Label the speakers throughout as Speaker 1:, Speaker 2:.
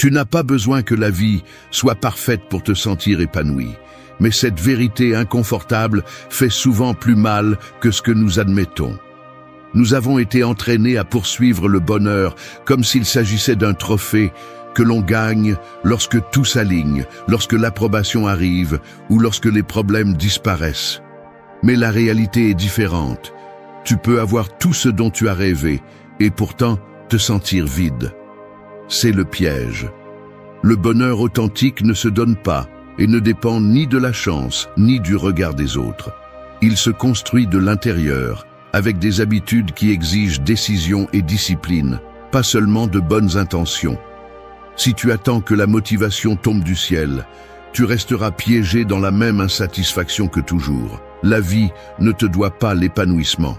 Speaker 1: Tu n'as pas besoin que la vie soit parfaite pour te sentir épanoui, mais cette vérité inconfortable fait souvent plus mal que ce que nous admettons. Nous avons été entraînés à poursuivre le bonheur comme s'il s'agissait d'un trophée que l'on gagne lorsque tout s'aligne, lorsque l'approbation arrive ou lorsque les problèmes disparaissent. Mais la réalité est différente. Tu peux avoir tout ce dont tu as rêvé et pourtant te sentir vide. C'est le piège. Le bonheur authentique ne se donne pas et ne dépend ni de la chance ni du regard des autres. Il se construit de l'intérieur, avec des habitudes qui exigent décision et discipline, pas seulement de bonnes intentions. Si tu attends que la motivation tombe du ciel, tu resteras piégé dans la même insatisfaction que toujours. La vie ne te doit pas l'épanouissement.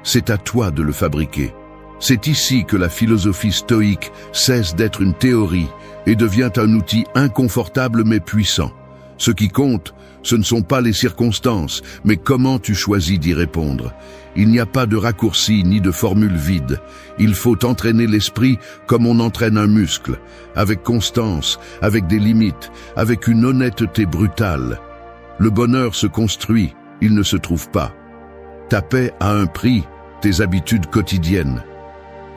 Speaker 1: C'est à toi de le fabriquer. C'est ici que la philosophie stoïque cesse d'être une théorie et devient un outil inconfortable mais puissant. Ce qui compte, ce ne sont pas les circonstances, mais comment tu choisis d'y répondre. Il n'y a pas de raccourci ni de formule vide. Il faut entraîner l'esprit comme on entraîne un muscle, avec constance, avec des limites, avec une honnêteté brutale. Le bonheur se construit, il ne se trouve pas. Ta paix a un prix, tes habitudes quotidiennes.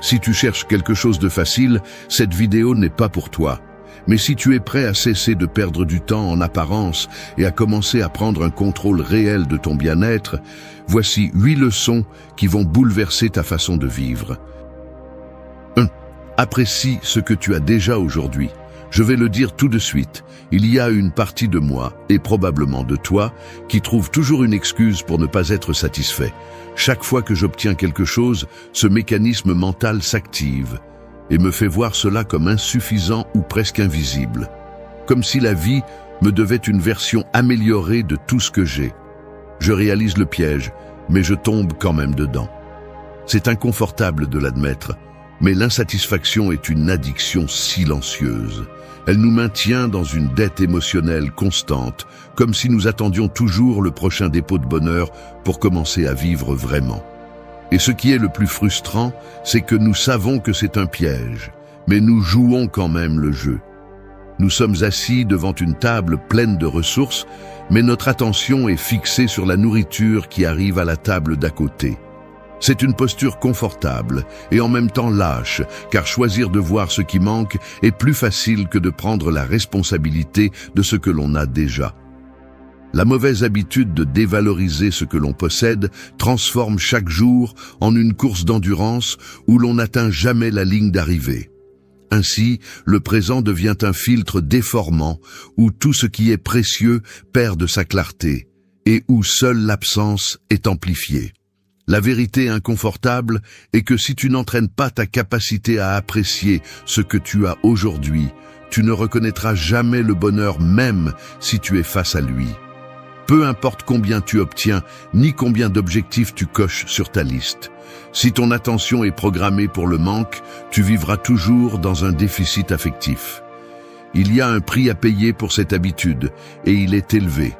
Speaker 1: Si tu cherches quelque chose de facile, cette vidéo n'est pas pour toi. Mais si tu es prêt à cesser de perdre du temps en apparence et à commencer à prendre un contrôle réel de ton bien-être, voici 8 leçons qui vont bouleverser ta façon de vivre. 1. Apprécie ce que tu as déjà aujourd'hui. Je vais le dire tout de suite, il y a une partie de moi, et probablement de toi, qui trouve toujours une excuse pour ne pas être satisfait. Chaque fois que j'obtiens quelque chose, ce mécanisme mental s'active et me fait voir cela comme insuffisant ou presque invisible. Comme si la vie me devait une version améliorée de tout ce que j'ai. Je réalise le piège, mais je tombe quand même dedans. C'est inconfortable de l'admettre, mais l'insatisfaction est une addiction silencieuse. Elle nous maintient dans une dette émotionnelle constante, comme si nous attendions toujours le prochain dépôt de bonheur pour commencer à vivre vraiment. Et ce qui est le plus frustrant, c'est que nous savons que c'est un piège, mais nous jouons quand même le jeu. Nous sommes assis devant une table pleine de ressources, mais notre attention est fixée sur la nourriture qui arrive à la table d'à côté. C'est une posture confortable et en même temps lâche, car choisir de voir ce qui manque est plus facile que de prendre la responsabilité de ce que l'on a déjà. La mauvaise habitude de dévaloriser ce que l'on possède transforme chaque jour en une course d'endurance où l'on n'atteint jamais la ligne d'arrivée. Ainsi, le présent devient un filtre déformant où tout ce qui est précieux perd de sa clarté et où seule l'absence est amplifiée. La vérité inconfortable est que si tu n'entraînes pas ta capacité à apprécier ce que tu as aujourd'hui, tu ne reconnaîtras jamais le bonheur même si tu es face à lui. Peu importe combien tu obtiens, ni combien d'objectifs tu coches sur ta liste. Si ton attention est programmée pour le manque, tu vivras toujours dans un déficit affectif. Il y a un prix à payer pour cette habitude, et il est élevé.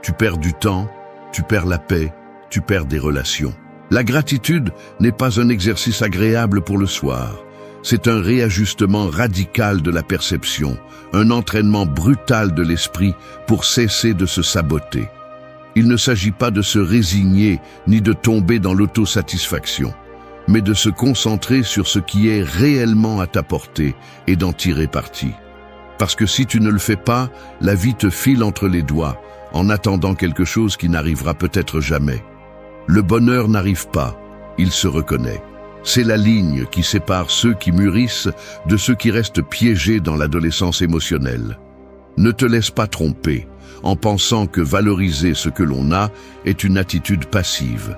Speaker 1: Tu perds du temps, tu perds la paix, tu perds des relations. La gratitude n'est pas un exercice agréable pour le soir. C'est un réajustement radical de la perception, un entraînement brutal de l'esprit pour cesser de se saboter. Il ne s'agit pas de se résigner ni de tomber dans l'autosatisfaction, mais de se concentrer sur ce qui est réellement à ta portée et d'en tirer parti. Parce que si tu ne le fais pas, la vie te file entre les doigts, en attendant quelque chose qui n'arrivera peut-être jamais. Le bonheur n'arrive pas, il se reconnaît. C'est la ligne qui sépare ceux qui mûrissent de ceux qui restent piégés dans l'adolescence émotionnelle. Ne te laisse pas tromper en pensant que valoriser ce que l'on a est une attitude passive.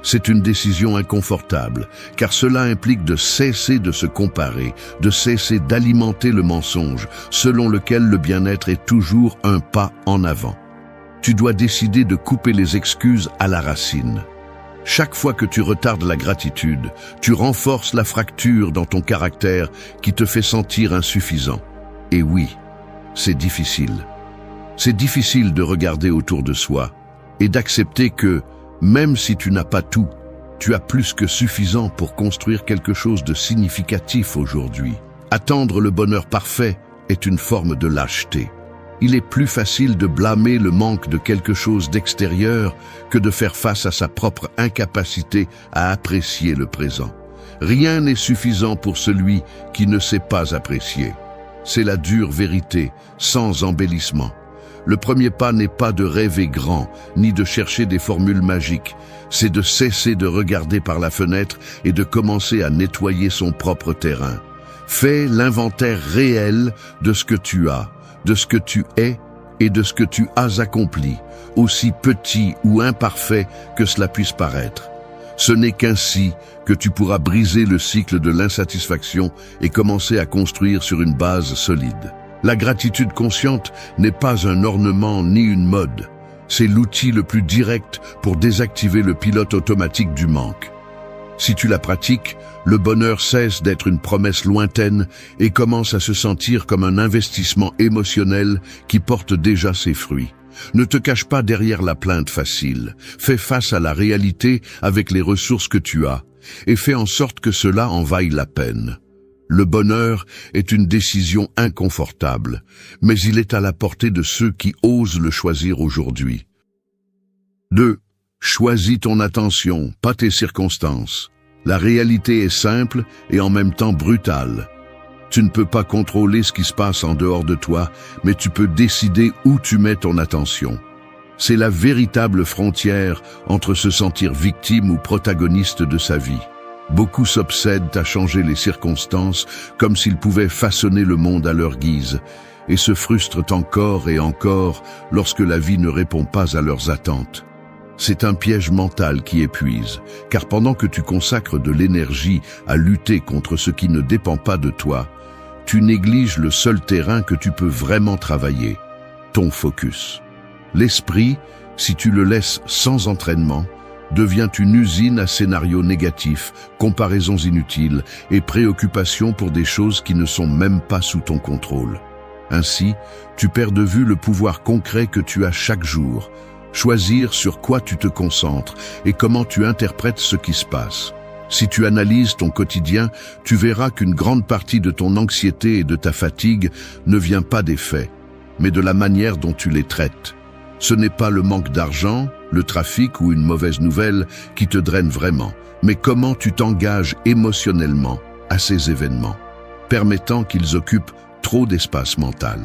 Speaker 1: C'est une décision inconfortable, car cela implique de cesser de se comparer, de cesser d'alimenter le mensonge, selon lequel le bien-être est toujours un pas en avant. Tu dois décider de couper les excuses à la racine. Chaque fois que tu retardes la gratitude, tu renforces la fracture dans ton caractère qui te fait sentir insuffisant. Et oui, c'est difficile. C'est difficile de regarder autour de soi et d'accepter que, même si tu n'as pas tout, tu as plus que suffisant pour construire quelque chose de significatif aujourd'hui. Attendre le bonheur parfait est une forme de lâcheté. Il est plus facile de blâmer le manque de quelque chose d'extérieur que de faire face à sa propre incapacité à apprécier le présent. Rien n'est suffisant pour celui qui ne sait pas apprécier. C'est la dure vérité, sans embellissement. Le premier pas n'est pas de rêver grand, ni de chercher des formules magiques. C'est de cesser de regarder par la fenêtre et de commencer à nettoyer son propre terrain. Fais l'inventaire réel de ce que tu as, de ce que tu es et de ce que tu as accompli, aussi petit ou imparfait que cela puisse paraître. Ce n'est qu'ainsi que tu pourras briser le cycle de l'insatisfaction et commencer à construire sur une base solide. La gratitude consciente n'est pas un ornement ni une mode. C'est l'outil le plus direct pour désactiver le pilote automatique du manque. Si tu la pratiques, le bonheur cesse d'être une promesse lointaine et commence à se sentir comme un investissement émotionnel qui porte déjà ses fruits. Ne te cache pas derrière la plainte facile. Fais face à la réalité avec les ressources que tu as et fais en sorte que cela en vaille la peine. Le bonheur est une décision inconfortable, mais il est à la portée de ceux qui osent le choisir aujourd'hui. 2. Choisis ton attention, pas tes circonstances. La réalité est simple et en même temps brutale. Tu ne peux pas contrôler ce qui se passe en dehors de toi, mais tu peux décider où tu mets ton attention. C'est la véritable frontière entre se sentir victime ou protagoniste de sa vie. Beaucoup s'obsèdent à changer les circonstances comme s'ils pouvaient façonner le monde à leur guise, et se frustrent encore et encore lorsque la vie ne répond pas à leurs attentes. C'est un piège mental qui épuise, car pendant que tu consacres de l'énergie à lutter contre ce qui ne dépend pas de toi, tu négliges le seul terrain que tu peux vraiment travailler, ton focus. L'esprit, si tu le laisses sans entraînement, devient une usine à scénarios négatifs, comparaisons inutiles et préoccupations pour des choses qui ne sont même pas sous ton contrôle. Ainsi, tu perds de vue le pouvoir concret que tu as chaque jour, choisir sur quoi tu te concentres et comment tu interprètes ce qui se passe. Si tu analyses ton quotidien, tu verras qu'une grande partie de ton anxiété et de ta fatigue ne vient pas des faits, mais de la manière dont tu les traites. Ce n'est pas le manque d'argent, le trafic ou une mauvaise nouvelle qui te draine vraiment, mais comment tu t'engages émotionnellement à ces événements, permettant qu'ils occupent trop d'espace mental.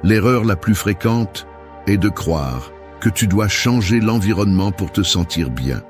Speaker 1: L'erreur la plus fréquente est de croire que tu dois changer l'environnement pour te sentir bien.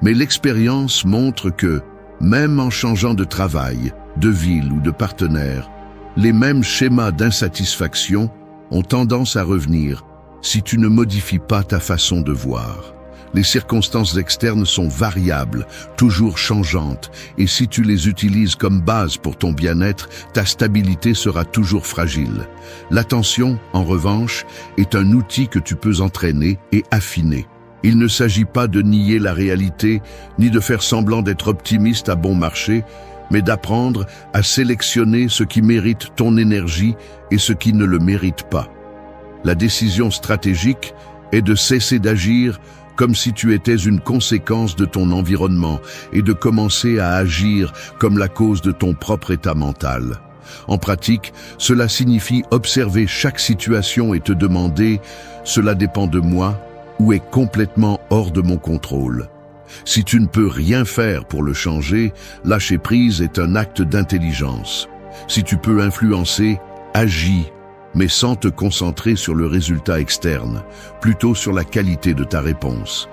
Speaker 1: Mais l'expérience montre que, même en changeant de travail, de ville ou de partenaire, les mêmes schémas d'insatisfaction ont tendance à revenir si tu ne modifies pas ta façon de voir. Les circonstances externes sont variables, toujours changeantes, et si tu les utilises comme base pour ton bien-être, ta stabilité sera toujours fragile. L'attention, en revanche, est un outil que tu peux entraîner et affiner. Il ne s'agit pas de nier la réalité, ni de faire semblant d'être optimiste à bon marché, mais d'apprendre à sélectionner ce qui mérite ton énergie et ce qui ne le mérite pas. La décision stratégique est de cesser d'agir comme si tu étais une conséquence de ton environnement et de commencer à agir comme la cause de ton propre état mental. En pratique, cela signifie observer chaque situation et te demander « cela dépend de moi » ou est complètement hors de mon contrôle. Si tu ne peux rien faire pour le changer, lâcher prise est un acte d'intelligence. Si tu peux influencer, agis, mais sans te concentrer sur le résultat externe, plutôt sur la qualité de ta réponse.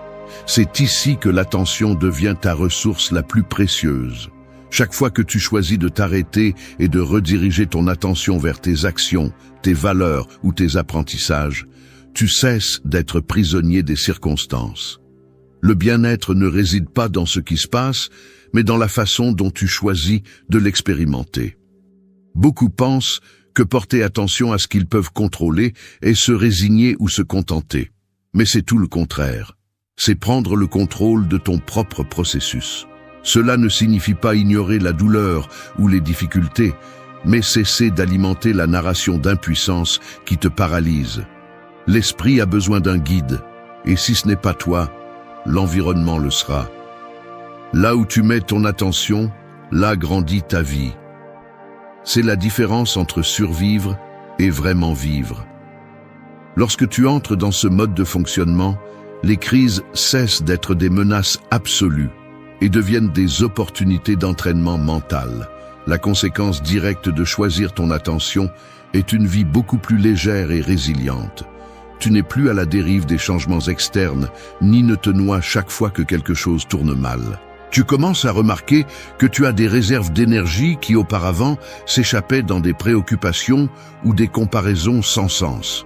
Speaker 1: C'est ici que l'attention devient ta ressource la plus précieuse. Chaque fois que tu choisis de t'arrêter et de rediriger ton attention vers tes actions, tes valeurs ou tes apprentissages, tu cesses d'être prisonnier des circonstances. Le bien-être ne réside pas dans ce qui se passe, mais dans la façon dont tu choisis de l'expérimenter. Beaucoup pensent que porter attention à ce qu'ils peuvent contrôler est se résigner ou se contenter. Mais c'est tout le contraire. C'est prendre le contrôle de ton propre processus. Cela ne signifie pas ignorer la douleur ou les difficultés, mais cesser d'alimenter la narration d'impuissance qui te paralyse. L'esprit a besoin d'un guide, et si ce n'est pas toi, l'environnement le sera. Là où tu mets ton attention, là grandit ta vie. C'est la différence entre survivre et vraiment vivre. Lorsque tu entres dans ce mode de fonctionnement, les crises cessent d'être des menaces absolues et deviennent des opportunités d'entraînement mental. La conséquence directe de choisir ton attention est une vie beaucoup plus légère et résiliente. Tu n'es plus à la dérive des changements externes, ni ne te noies chaque fois que quelque chose tourne mal. Tu commences à remarquer que tu as des réserves d'énergie qui auparavant s'échappaient dans des préoccupations ou des comparaisons sans sens.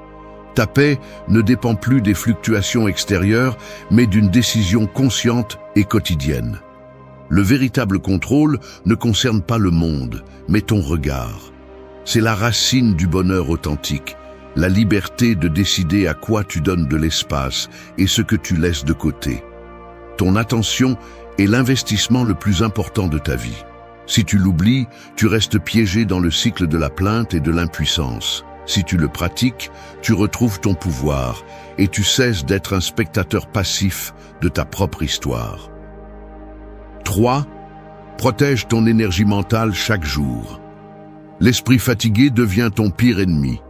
Speaker 1: Ta paix ne dépend plus des fluctuations extérieures, mais d'une décision consciente et quotidienne. Le véritable contrôle ne concerne pas le monde, mais ton regard. C'est la racine du bonheur authentique, la liberté de décider à quoi tu donnes de l'espace et ce que tu laisses de côté. Ton attention est l'investissement le plus important de ta vie. Si tu l'oublies, tu restes piégé dans le cycle de la plainte et de l'impuissance. Si tu le pratiques, tu retrouves ton pouvoir et tu cesses d'être un spectateur passif de ta propre histoire. 3. Protège ton énergie mentale chaque jour. L'esprit fatigué devient ton pire ennemi.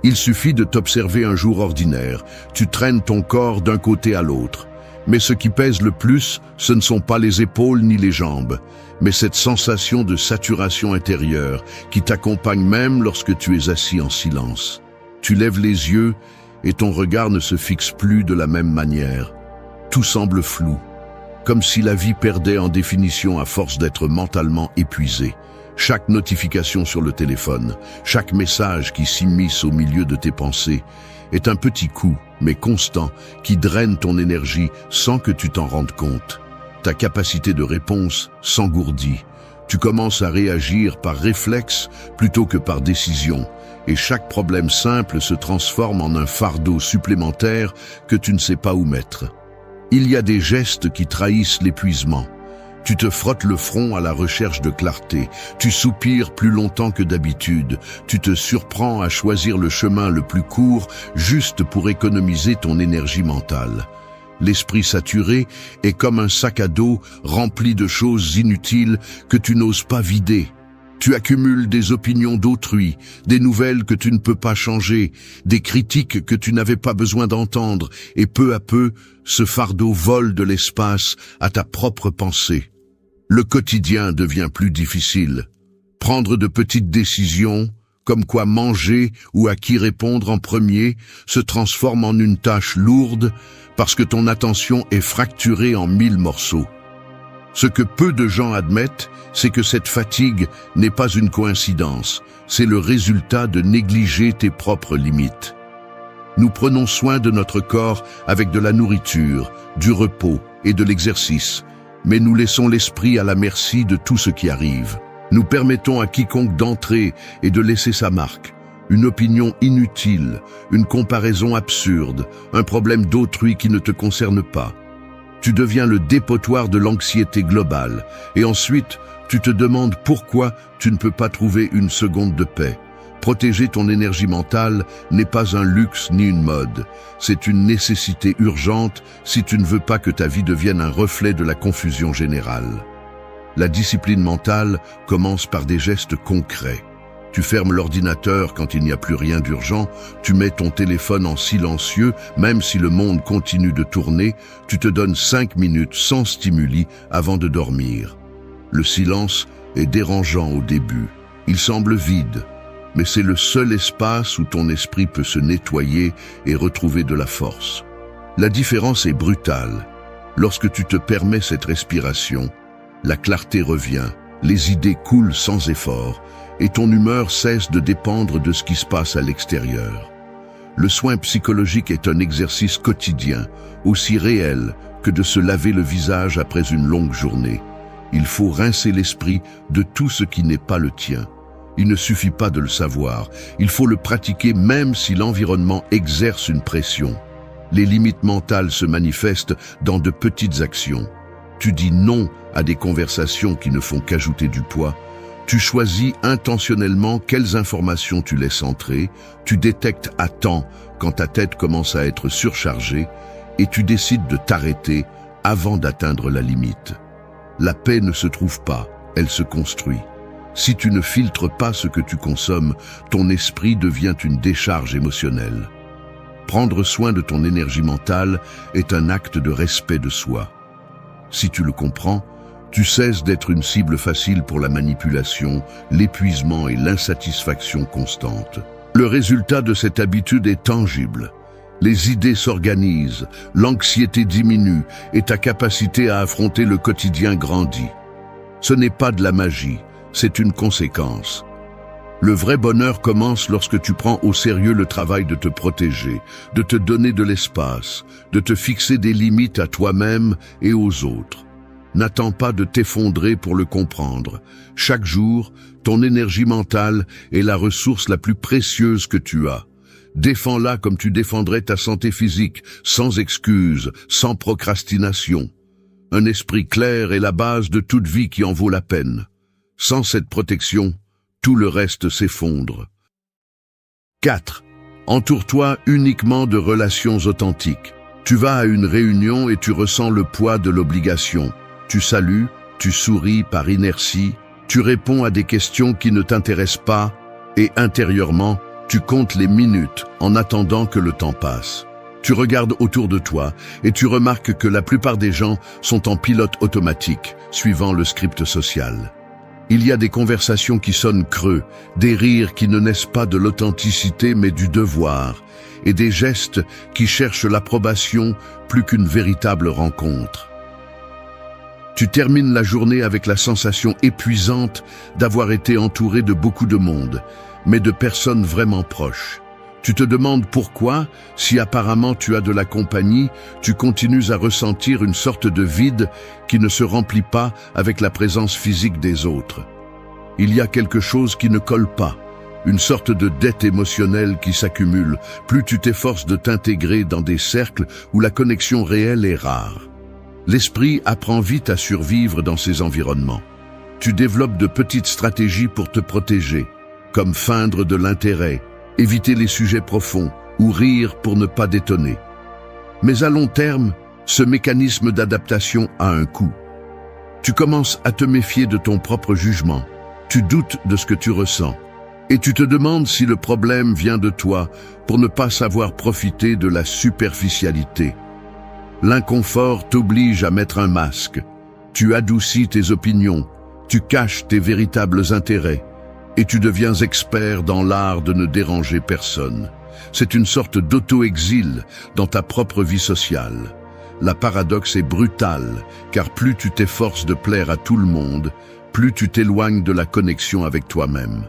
Speaker 1: Il suffit de t'observer un jour ordinaire. Tu traînes ton corps d'un côté à l'autre. Mais ce qui pèse le plus, ce ne sont pas les épaules ni les jambes, mais cette sensation de saturation intérieure qui t'accompagne même lorsque tu es assis en silence. Tu lèves les yeux et ton regard ne se fixe plus de la même manière. Tout semble flou, comme si la vie perdait en définition à force d'être mentalement épuisée. Chaque notification sur le téléphone, chaque message qui s'immisce au milieu de tes pensées, est un petit coup, mais constant, qui draine ton énergie sans que tu t'en rendes compte. Ta capacité de réponse s'engourdit. Tu commences à réagir par réflexe plutôt que par décision, et chaque problème simple se transforme en un fardeau supplémentaire que tu ne sais pas où mettre. Il y a des gestes qui trahissent l'épuisement. Tu te frottes le front à la recherche de clarté, tu soupires plus longtemps que d'habitude, tu te surprends à choisir le chemin le plus court juste pour économiser ton énergie mentale. L'esprit saturé est comme un sac à dos rempli de choses inutiles que tu n'oses pas vider. Tu accumules des opinions d'autrui, des nouvelles que tu ne peux pas changer, des critiques que tu n'avais pas besoin d'entendre, et peu à peu, ce fardeau vole de l'espace à ta propre pensée. Le quotidien devient plus difficile. Prendre de petites décisions, comme quoi manger ou à qui répondre en premier, se transforme en une tâche lourde parce que ton attention est fracturée en 1000 morceaux. Ce que peu de gens admettent, c'est que cette fatigue n'est pas une coïncidence, c'est le résultat de négliger tes propres limites. Nous prenons soin de notre corps avec de la nourriture, du repos et de l'exercice, mais nous laissons l'esprit à la merci de tout ce qui arrive. Nous permettons à quiconque d'entrer et de laisser sa marque. Une opinion inutile, une comparaison absurde, un problème d'autrui qui ne te concerne pas. Tu deviens le dépotoir de l'anxiété globale, et ensuite, tu te demandes pourquoi tu ne peux pas trouver une seconde de paix. Protéger ton énergie mentale n'est pas un luxe ni une mode, c'est une nécessité urgente si tu ne veux pas que ta vie devienne un reflet de la confusion générale. La discipline mentale commence par des gestes concrets. Tu fermes l'ordinateur quand il n'y a plus rien d'urgent, tu mets ton téléphone en silencieux, même si le monde continue de tourner, tu te donnes 5 minutes sans stimuli avant de dormir. Le silence est dérangeant au début, il semble vide, mais c'est le seul espace où ton esprit peut se nettoyer et retrouver de la force. La différence est brutale. Lorsque tu te permets cette respiration, la clarté revient, les idées coulent sans effort, et ton humeur cesse de dépendre de ce qui se passe à l'extérieur. Le soin psychologique est un exercice quotidien, aussi réel que de se laver le visage après une longue journée. Il faut rincer l'esprit de tout ce qui n'est pas le tien. Il ne suffit pas de le savoir, il faut le pratiquer même si l'environnement exerce une pression. Les limites mentales se manifestent dans de petites actions. Tu dis non à des conversations qui ne font qu'ajouter du poids. Tu choisis intentionnellement quelles informations tu laisses entrer, tu détectes à temps quand ta tête commence à être surchargée et tu décides de t'arrêter avant d'atteindre la limite. La paix ne se trouve pas, elle se construit. Si tu ne filtres pas ce que tu consommes, ton esprit devient une décharge émotionnelle. Prendre soin de ton énergie mentale est un acte de respect de soi. Si tu le comprends, tu cesses d'être une cible facile pour la manipulation, l'épuisement et l'insatisfaction constante. Le résultat de cette habitude est tangible. Les idées s'organisent, l'anxiété diminue et ta capacité à affronter le quotidien grandit. Ce n'est pas de la magie, c'est une conséquence. Le vrai bonheur commence lorsque tu prends au sérieux le travail de te protéger, de te donner de l'espace, de te fixer des limites à toi-même et aux autres. N'attends pas de t'effondrer pour le comprendre. Chaque jour, ton énergie mentale est la ressource la plus précieuse que tu as. Défends-la comme tu défendrais ta santé physique, sans excuse, sans procrastination. Un esprit clair est la base de toute vie qui en vaut la peine. Sans cette protection, tout le reste s'effondre. 4. Entoure-toi uniquement de relations authentiques. Tu vas à une réunion et tu ressens le poids de l'obligation. Tu salues, tu souris par inertie, tu réponds à des questions qui ne t'intéressent pas et intérieurement, tu comptes les minutes en attendant que le temps passe. Tu regardes autour de toi et tu remarques que la plupart des gens sont en pilote automatique, suivant le script social. Il y a des conversations qui sonnent creux, des rires qui ne naissent pas de l'authenticité mais du devoir, et des gestes qui cherchent l'approbation plus qu'une véritable rencontre. Tu termines la journée avec la sensation épuisante d'avoir été entouré de beaucoup de monde, mais de personnes vraiment proches. Tu te demandes pourquoi, si apparemment tu as de la compagnie, tu continues à ressentir une sorte de vide qui ne se remplit pas avec la présence physique des autres. Il y a quelque chose qui ne colle pas, une sorte de dette émotionnelle qui s'accumule, plus tu t'efforces de t'intégrer dans des cercles où la connexion réelle est rare. L'esprit apprend vite à survivre dans ces environnements. Tu développes de petites stratégies pour te protéger, comme feindre de l'intérêt, éviter les sujets profonds ou rire pour ne pas détonner. Mais à long terme, ce mécanisme d'adaptation a un coût. Tu commences à te méfier de ton propre jugement, tu doutes de ce que tu ressens, et tu te demandes si le problème vient de toi pour ne pas savoir profiter de la superficialité. L'inconfort t'oblige à mettre un masque. Tu adoucis tes opinions, tu caches tes véritables intérêts, et tu deviens expert dans l'art de ne déranger personne. C'est une sorte d'auto-exil dans ta propre vie sociale. La paradoxe est brutale, car plus tu t'efforces de plaire à tout le monde, plus tu t'éloignes de la connexion avec toi-même.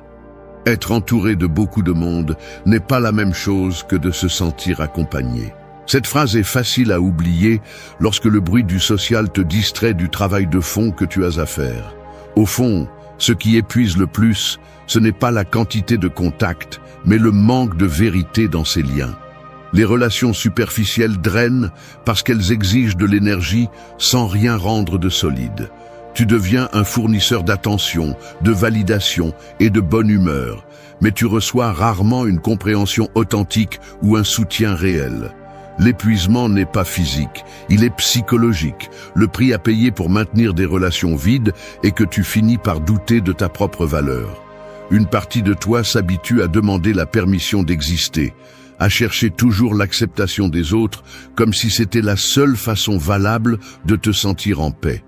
Speaker 1: Être entouré de beaucoup de monde n'est pas la même chose que de se sentir accompagné. Cette phrase est facile à oublier lorsque le bruit du social te distrait du travail de fond que tu as à faire. Au fond, ce qui épuise le plus, ce n'est pas la quantité de contacts, mais le manque de vérité dans ces liens. Les relations superficielles drainent parce qu'elles exigent de l'énergie sans rien rendre de solide. Tu deviens un fournisseur d'attention, de validation et de bonne humeur, mais tu reçois rarement une compréhension authentique ou un soutien réel. L'épuisement n'est pas physique, il est psychologique. Le prix à payer pour maintenir des relations vides est que tu finis par douter de ta propre valeur. Une partie de toi s'habitue à demander la permission d'exister, à chercher toujours l'acceptation des autres comme si c'était la seule façon valable de te sentir en paix.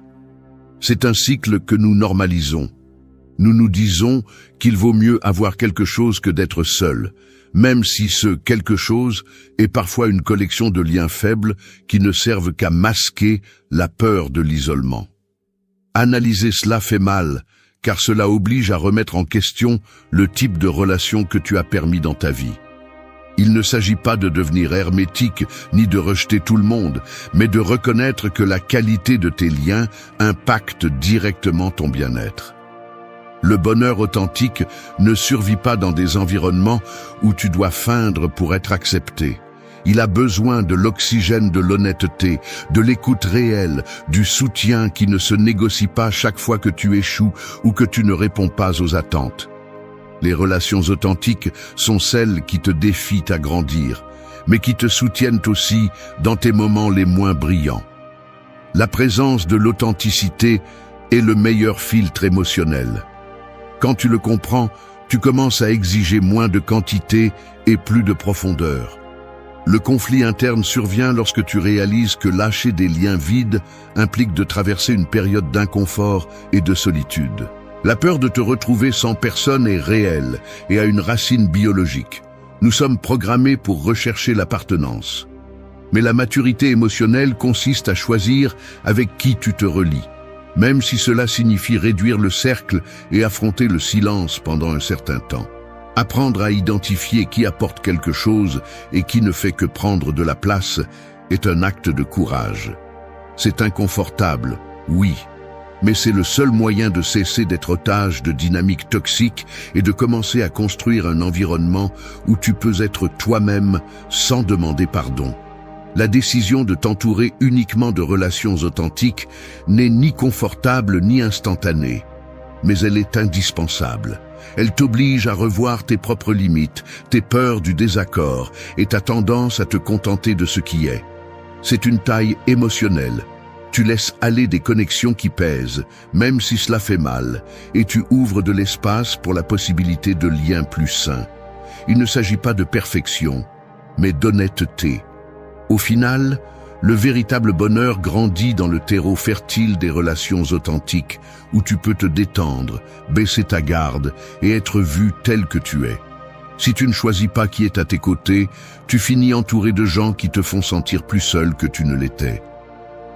Speaker 1: C'est un cycle que nous normalisons. Nous nous disons qu'il vaut mieux avoir quelque chose que d'être seul, même si ce quelque chose est parfois une collection de liens faibles qui ne servent qu'à masquer la peur de l'isolement. Analyser cela fait mal, car cela oblige à remettre en question le type de relation que tu as permis dans ta vie. Il ne s'agit pas de devenir hermétique ni de rejeter tout le monde, mais de reconnaître que la qualité de tes liens impacte directement ton bien-être. Le bonheur authentique ne survit pas dans des environnements où tu dois feindre pour être accepté. Il a besoin de l'oxygène de l'honnêteté, de l'écoute réelle, du soutien qui ne se négocie pas chaque fois que tu échoues ou que tu ne réponds pas aux attentes. Les relations authentiques sont celles qui te défient à grandir, mais qui te soutiennent aussi dans tes moments les moins brillants. La présence de l'authenticité est le meilleur filtre émotionnel. Quand tu le comprends, tu commences à exiger moins de quantité et plus de profondeur. Le conflit interne survient lorsque tu réalises que lâcher des liens vides implique de traverser une période d'inconfort et de solitude. La peur de te retrouver sans personne est réelle et a une racine biologique. Nous sommes programmés pour rechercher l'appartenance. Mais la maturité émotionnelle consiste à choisir avec qui tu te relies, même si cela signifie réduire le cercle et affronter le silence pendant un certain temps. Apprendre à identifier qui apporte quelque chose et qui ne fait que prendre de la place est un acte de courage. C'est inconfortable, oui, mais c'est le seul moyen de cesser d'être otage de dynamiques toxiques et de commencer à construire un environnement où tu peux être toi-même sans demander pardon. La décision de t'entourer uniquement de relations authentiques n'est ni confortable ni instantanée, mais elle est indispensable. Elle t'oblige à revoir tes propres limites, tes peurs du désaccord et ta tendance à te contenter de ce qui est. C'est une taille émotionnelle. Tu laisses aller des connexions qui pèsent, même si cela fait mal, et tu ouvres de l'espace pour la possibilité de liens plus sains. Il ne s'agit pas de perfection, mais d'honnêteté. Au final, le véritable bonheur grandit dans le terreau fertile des relations authentiques, où tu peux te détendre, baisser ta garde et être vu tel que tu es. Si tu ne choisis pas qui est à tes côtés, tu finis entouré de gens qui te font sentir plus seul que tu ne l'étais.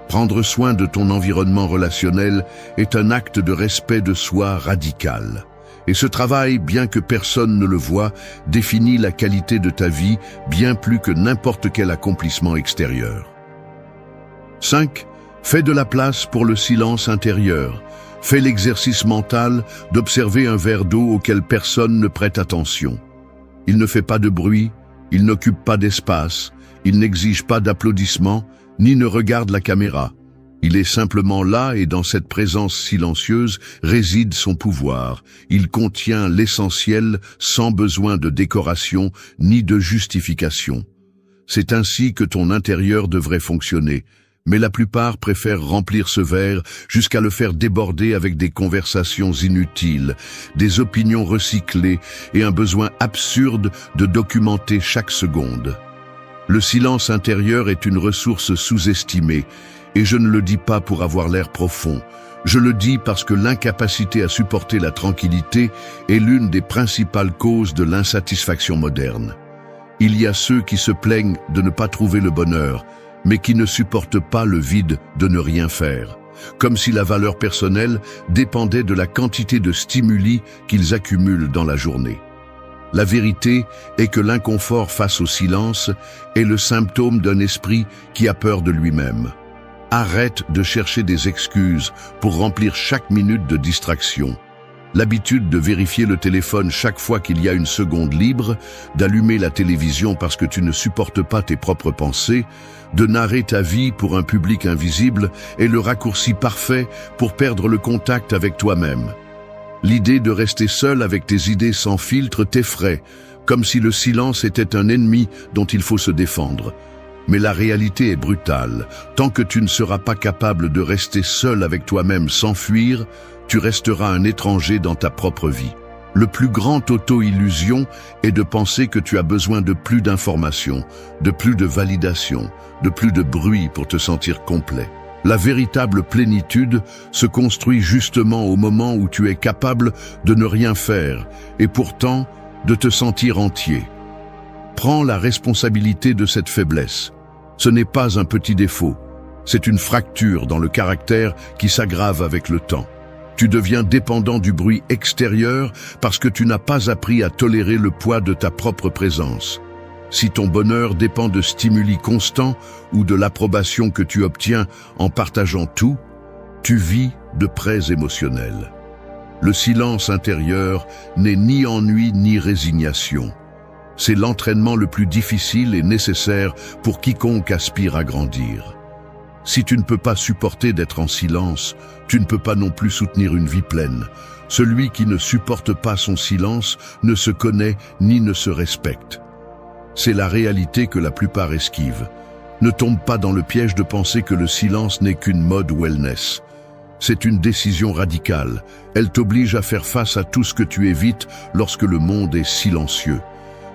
Speaker 1: Prendre soin de ton environnement relationnel est un acte de respect de soi radical. Et ce travail, bien que personne ne le voie, définit la qualité de ta vie bien plus que n'importe quel accomplissement extérieur. 5. Fais de la place pour le silence intérieur. Fais l'exercice mental d'observer un verre d'eau auquel personne ne prête attention. Il ne fait pas de bruit, il n'occupe pas d'espace, il n'exige pas d'applaudissements, ni ne regarde la caméra. Il est simplement là et dans cette présence silencieuse réside son pouvoir. Il contient l'essentiel sans besoin de décoration ni de justification. C'est ainsi que ton intérieur devrait fonctionner. Mais la plupart préfèrent remplir ce verre jusqu'à le faire déborder avec des conversations inutiles, des opinions recyclées et un besoin absurde de documenter chaque seconde. Le silence intérieur est une ressource sous-estimée, et je ne le dis pas pour avoir l'air profond. Je le dis parce que l'incapacité à supporter la tranquillité est l'une des principales causes de l'insatisfaction moderne. Il y a ceux qui se plaignent de ne pas trouver le bonheur, mais qui ne supportent pas le vide de ne rien faire, comme si la valeur personnelle dépendait de la quantité de stimuli qu'ils accumulent dans la journée. La vérité est que l'inconfort face au silence est le symptôme d'un esprit qui a peur de lui-même. Arrête de chercher des excuses pour remplir chaque minute de distraction. L'habitude de vérifier le téléphone chaque fois qu'il y a une seconde libre, d'allumer la télévision parce que tu ne supportes pas tes propres pensées, de narrer ta vie pour un public invisible est le raccourci parfait pour perdre le contact avec toi-même. L'idée de rester seul avec tes idées sans filtre t'effraie, comme si le silence était un ennemi dont il faut se défendre. Mais la réalité est brutale. Tant que tu ne seras pas capable de rester seul avec toi-même sans fuir, tu resteras un étranger dans ta propre vie. Le plus grand auto-illusion est de penser que tu as besoin de plus d'informations, de plus de validation, de plus de bruit pour te sentir complet. La véritable plénitude se construit justement au moment où tu es capable de ne rien faire et pourtant de te sentir entier. Prends la responsabilité de cette faiblesse. Ce n'est pas un petit défaut, c'est une fracture dans le caractère qui s'aggrave avec le temps. Tu deviens dépendant du bruit extérieur parce que tu n'as pas appris à tolérer le poids de ta propre présence. Si ton bonheur dépend de stimuli constants ou de l'approbation que tu obtiens en partageant tout, tu vis de près émotionnels. Le silence intérieur n'est ni ennui ni résignation. C'est l'entraînement le plus difficile et nécessaire pour quiconque aspire à grandir. Si tu ne peux pas supporter d'être en silence, tu ne peux pas non plus soutenir une vie pleine. Celui qui ne supporte pas son silence ne se connaît ni ne se respecte. C'est la réalité que la plupart esquivent. Ne tombe pas dans le piège de penser que le silence n'est qu'une mode wellness. C'est une décision radicale. Elle t'oblige à faire face à tout ce que tu évites lorsque le monde est silencieux.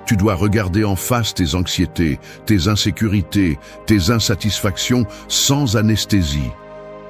Speaker 1: Tu dois regarder en face tes anxiétés, tes insécurités, tes insatisfactions sans anesthésie.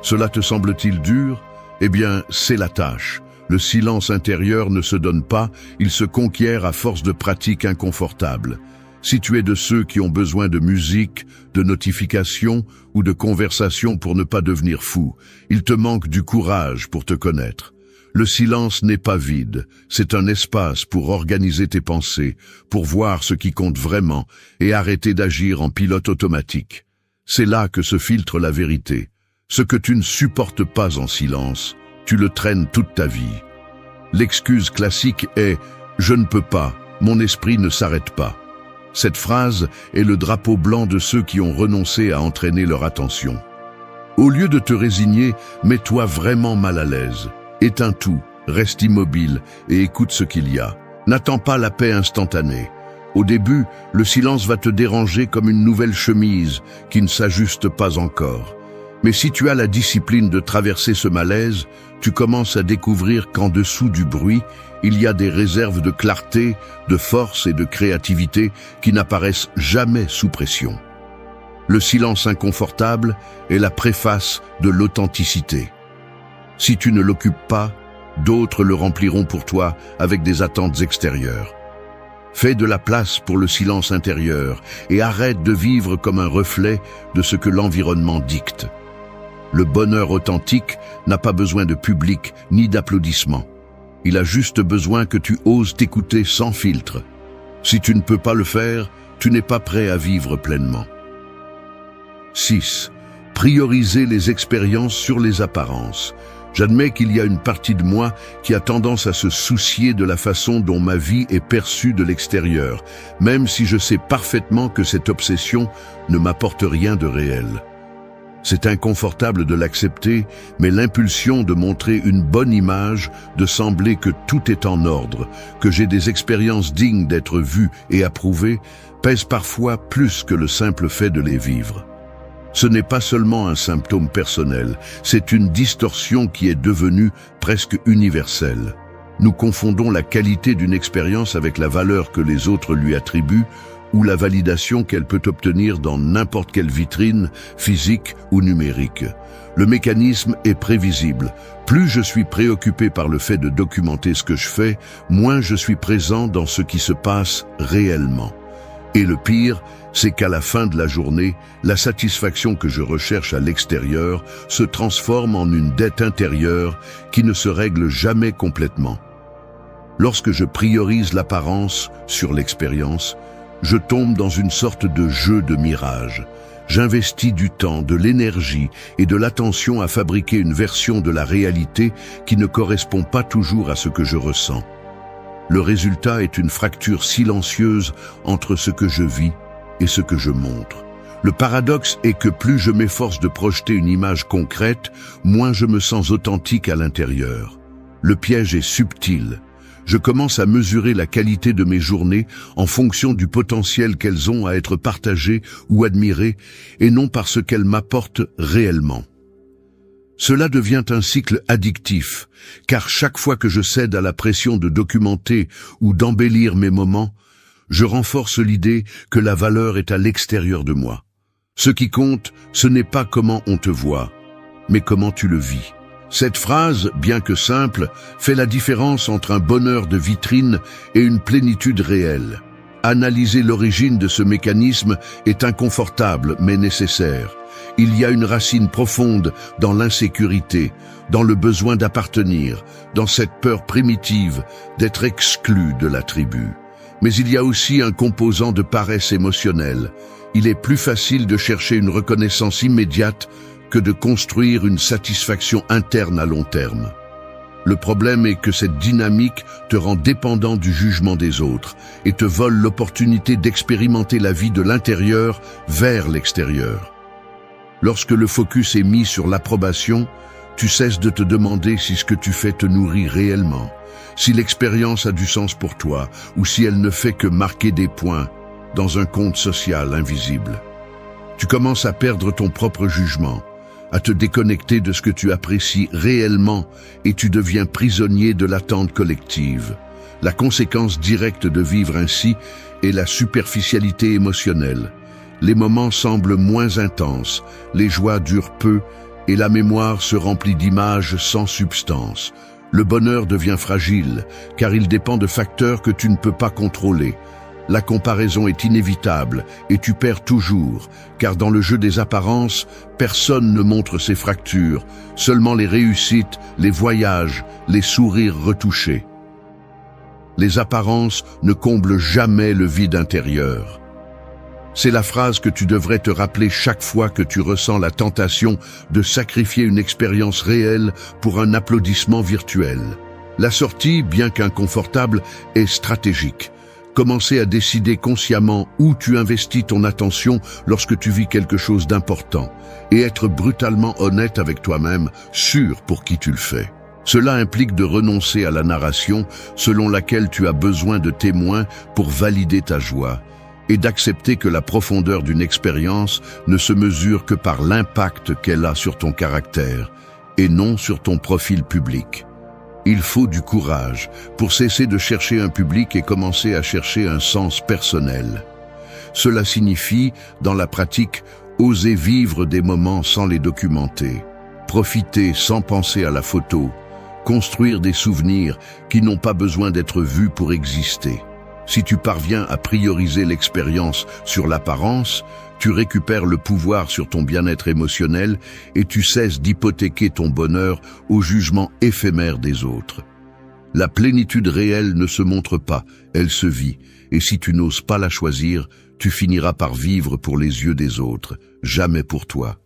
Speaker 1: Cela te semble-t-il dur? Eh bien, c'est la tâche. Le silence intérieur ne se donne pas, il se conquiert à force de pratiques inconfortables. Si tu es de ceux qui ont besoin de musique, de notifications ou de conversations pour ne pas devenir fou, il te manque du courage pour te connaître. Le silence n'est pas vide, c'est un espace pour organiser tes pensées, pour voir ce qui compte vraiment et arrêter d'agir en pilote automatique. C'est là que se filtre la vérité. Ce que tu ne supportes pas en silence, tu le traînes toute ta vie. L'excuse classique est « je ne peux pas, mon esprit ne s'arrête pas ». Cette phrase est le drapeau blanc de ceux qui ont renoncé à entraîner leur attention. Au lieu de te résigner, mets-toi vraiment mal à l'aise. Éteins tout, reste immobile et écoute ce qu'il y a. N'attends pas la paix instantanée. Au début, le silence va te déranger comme une nouvelle chemise qui ne s'ajuste pas encore. Mais si tu as la discipline de traverser ce malaise, tu commences à découvrir qu'en dessous du bruit, il y a des réserves de clarté, de force et de créativité qui n'apparaissent jamais sous pression. Le silence inconfortable est la préface de l'authenticité. Si tu ne l'occupes pas, d'autres le rempliront pour toi avec des attentes extérieures. Fais de la place pour le silence intérieur et arrête de vivre comme un reflet de ce que l'environnement dicte. Le bonheur authentique n'a pas besoin de public ni d'applaudissements. Il a juste besoin que tu oses t'écouter sans filtre. Si tu ne peux pas le faire, tu n'es pas prêt à vivre pleinement. 6. Prioriser les expériences sur les apparences. J'admets qu'il y a une partie de moi qui a tendance à se soucier de la façon dont ma vie est perçue de l'extérieur, même si je sais parfaitement que cette obsession ne m'apporte rien de réel. C'est inconfortable de l'accepter, mais l'impulsion de montrer une bonne image, de sembler que tout est en ordre, que j'ai des expériences dignes d'être vues et approuvées, pèse parfois plus que le simple fait de les vivre. Ce n'est pas seulement un symptôme personnel, c'est une distorsion qui est devenue presque universelle. Nous confondons la qualité d'une expérience avec la valeur que les autres lui attribuent, ou la validation qu'elle peut obtenir dans n'importe quelle vitrine, physique ou numérique. Le mécanisme est prévisible. Plus je suis préoccupé par le fait de documenter ce que je fais, moins je suis présent dans ce qui se passe réellement. Et le pire, c'est qu'à la fin de la journée, la satisfaction que je recherche à l'extérieur se transforme en une dette intérieure qui ne se règle jamais complètement. Lorsque je priorise l'apparence sur l'expérience, je tombe dans une sorte de jeu de mirage. J'investis du temps, de l'énergie et de l'attention à fabriquer une version de la réalité qui ne correspond pas toujours à ce que je ressens. Le résultat est une fracture silencieuse entre ce que je vis et ce que je montre. Le paradoxe est que plus je m'efforce de projeter une image concrète, moins je me sens authentique à l'intérieur. Le piège est subtil. Je commence à mesurer la qualité de mes journées en fonction du potentiel qu'elles ont à être partagées ou admirées, et non par ce qu'elles m'apportent réellement. Cela devient un cycle addictif, car chaque fois que je cède à la pression de documenter ou d'embellir mes moments, je renforce l'idée que la valeur est à l'extérieur de moi. Ce qui compte, ce n'est pas comment on te voit, mais comment tu le vis. Cette phrase, bien que simple, fait la différence entre un bonheur de vitrine et une plénitude réelle. Analyser l'origine de ce mécanisme est inconfortable mais nécessaire. Il y a une racine profonde dans l'insécurité, dans le besoin d'appartenir, dans cette peur primitive d'être exclu de la tribu. Mais il y a aussi un composant de paresse émotionnelle. Il est plus facile de chercher une reconnaissance immédiate que de construire une satisfaction interne à long terme. Le problème est que cette dynamique te rend dépendant du jugement des autres et te vole l'opportunité d'expérimenter la vie de l'intérieur vers l'extérieur. Lorsque le focus est mis sur l'approbation, tu cesses de te demander si ce que tu fais te nourrit réellement, si l'expérience a du sens pour toi ou si elle ne fait que marquer des points dans un compte social invisible. Tu commences à perdre ton propre jugement, à te déconnecter de ce que tu apprécies réellement et tu deviens prisonnier de l'attente collective. La conséquence directe de vivre ainsi est la superficialité émotionnelle. Les moments semblent moins intenses, les joies durent peu et la mémoire se remplit d'images sans substance. Le bonheur devient fragile car il dépend de facteurs que tu ne peux pas contrôler. La comparaison est inévitable et tu perds toujours, car dans le jeu des apparences, personne ne montre ses fractures, seulement les réussites, les voyages, les sourires retouchés. Les apparences ne comblent jamais le vide intérieur. C'est la phrase que tu devrais te rappeler chaque fois que tu ressens la tentation de sacrifier une expérience réelle pour un applaudissement virtuel. La sortie, bien qu'inconfortable, est stratégique. Commencer à décider consciemment où tu investis ton attention lorsque tu vis quelque chose d'important et être brutalement honnête avec toi-même, sûr pour qui tu le fais. Cela implique de renoncer à la narration selon laquelle tu as besoin de témoins pour valider ta joie et d'accepter que la profondeur d'une expérience ne se mesure que par l'impact qu'elle a sur ton caractère et non sur ton profil public. Il faut du courage pour cesser de chercher un public et commencer à chercher un sens personnel. Cela signifie, dans la pratique, oser vivre des moments sans les documenter, profiter sans penser à la photo, construire des souvenirs qui n'ont pas besoin d'être vus pour exister. Si tu parviens à prioriser l'expérience sur l'apparence, tu récupères le pouvoir sur ton bien-être émotionnel et tu cesses d'hypothéquer ton bonheur au jugement éphémère des autres. La plénitude réelle ne se montre pas, elle se vit, et si tu n'oses pas la choisir, tu finiras par vivre pour les yeux des autres, jamais pour toi.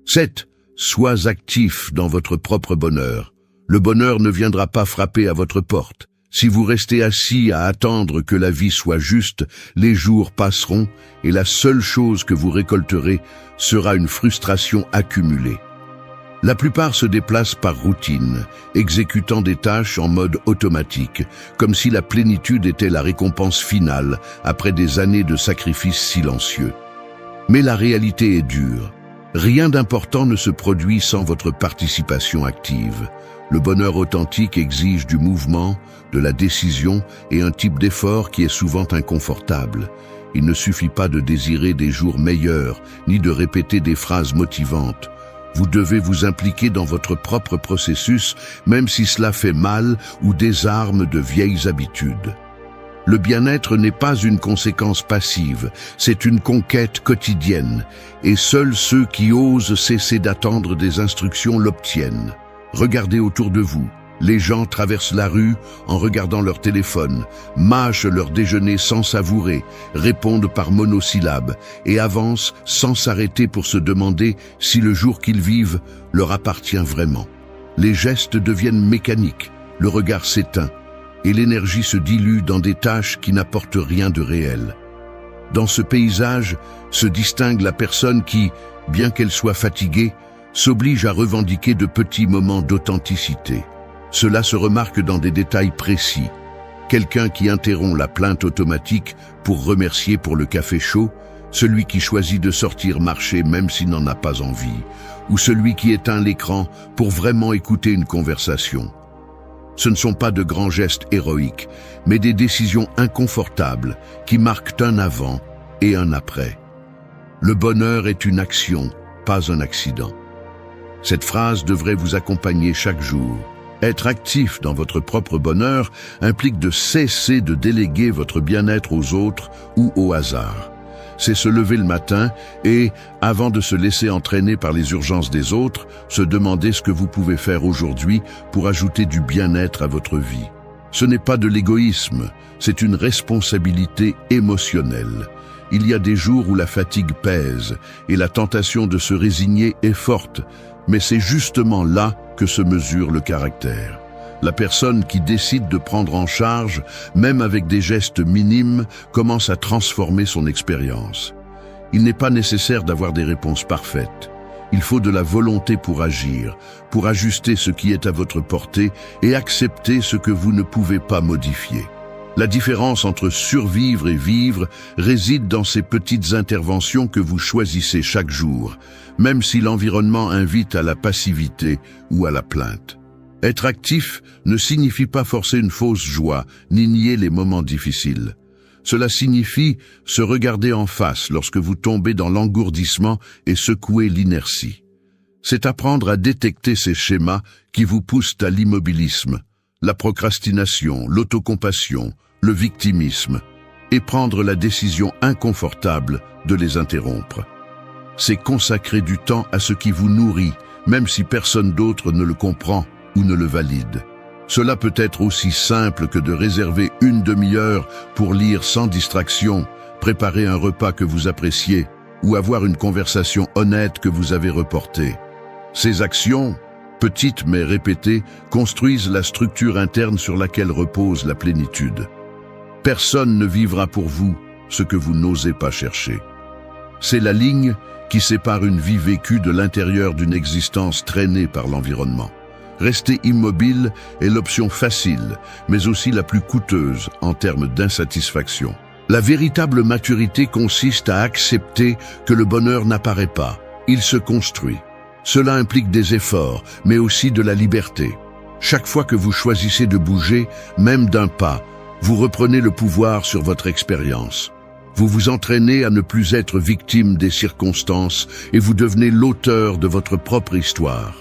Speaker 1: 7. Sois actif dans votre propre bonheur. Le bonheur ne viendra pas frapper à votre porte. Si vous restez assis à attendre que la vie soit juste, les jours passeront et la seule chose que vous récolterez sera une frustration accumulée. La plupart se déplacent par routine, exécutant des tâches en mode automatique, comme si la plénitude était la récompense finale après des années de sacrifices silencieux. Mais la réalité est dure. Rien d'important ne se produit sans votre participation active. Le bonheur authentique exige du mouvement, de la décision et un type d'effort qui est souvent inconfortable. Il ne suffit pas de désirer des jours meilleurs, ni de répéter des phrases motivantes. Vous devez vous impliquer dans votre propre processus, même si cela fait mal ou désarme de vieilles habitudes. Le bien-être n'est pas une conséquence passive, c'est une conquête quotidienne, et seuls ceux qui osent cesser d'attendre des instructions l'obtiennent. Regardez autour de vous. Les gens traversent la rue en regardant leur téléphone, mâchent leur déjeuner sans savourer, répondent par monosyllabes et avancent sans s'arrêter pour se demander si le jour qu'ils vivent leur appartient vraiment. Les gestes deviennent mécaniques, le regard s'éteint et l'énergie se dilue dans des tâches qui n'apportent rien de réel. Dans ce paysage se distingue la personne qui, bien qu'elle soit fatiguée, s'oblige à revendiquer de petits moments d'authenticité. Cela se remarque dans des détails précis. Quelqu'un qui interrompt la plainte automatique pour remercier pour le café chaud, celui qui choisit de sortir marcher même s'il n'en a pas envie, ou celui qui éteint l'écran pour vraiment écouter une conversation. Ce ne sont pas de grands gestes héroïques, mais des décisions inconfortables qui marquent un avant et un après. Le bonheur est une action, pas un accident. Cette phrase devrait vous accompagner chaque jour. Être actif dans votre propre bonheur implique de cesser de déléguer votre bien-être aux autres ou au hasard. C'est se lever le matin et, avant de se laisser entraîner par les urgences des autres, se demander ce que vous pouvez faire aujourd'hui pour ajouter du bien-être à votre vie. Ce n'est pas de l'égoïsme, c'est une responsabilité émotionnelle. Il y a des jours où la fatigue pèse et la tentation de se résigner est forte, mais c'est justement là que se mesure le caractère. La personne qui décide de prendre en charge, même avec des gestes minimes, commence à transformer son expérience. Il n'est pas nécessaire d'avoir des réponses parfaites. Il faut de la volonté pour agir, pour ajuster ce qui est à votre portée et accepter ce que vous ne pouvez pas modifier. La différence entre survivre et vivre réside dans ces petites interventions que vous choisissez chaque jour, même si l'environnement invite à la passivité ou à la plainte. Être actif ne signifie pas forcer une fausse joie, ni nier les moments difficiles. Cela signifie se regarder en face lorsque vous tombez dans l'engourdissement et secouer l'inertie. C'est apprendre à détecter ces schémas qui vous poussent à l'immobilisme, la procrastination, l'autocompassion, le victimisme, et prendre la décision inconfortable de les interrompre. C'est consacrer du temps à ce qui vous nourrit, même si personne d'autre ne le comprend ou ne le valide. Cela peut être aussi simple que de réserver une demi-heure pour lire sans distraction, préparer un repas que vous appréciez ou avoir une conversation honnête que vous avez reportée. Ces actions, petites mais répétées, construisent la structure interne sur laquelle repose la plénitude. Personne ne vivra pour vous ce que vous n'osez pas chercher. C'est la ligne qui sépare une vie vécue de l'intérieur d'une existence traînée par l'environnement. Rester immobile est l'option facile, mais aussi la plus coûteuse en termes d'insatisfaction. La véritable maturité consiste à accepter que le bonheur n'apparaît pas, il se construit. Cela implique des efforts, mais aussi de la liberté. Chaque fois que vous choisissez de bouger, même d'un pas, vous reprenez le pouvoir sur votre expérience. Vous vous entraînez à ne plus être victime des circonstances et vous devenez l'auteur de votre propre histoire.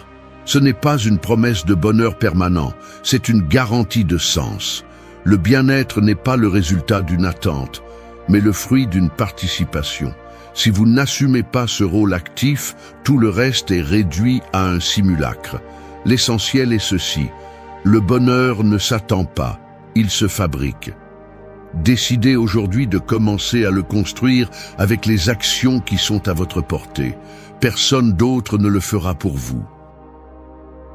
Speaker 1: Ce n'est pas une promesse de bonheur permanent, c'est une garantie de sens. Le bien-être n'est pas le résultat d'une attente, mais le fruit d'une participation. Si vous n'assumez pas ce rôle actif, tout le reste est réduit à un simulacre. L'essentiel est ceci: le bonheur ne s'attend pas, il se fabrique. Décidez aujourd'hui de commencer à le construire avec les actions qui sont à votre portée. Personne d'autre ne le fera pour vous.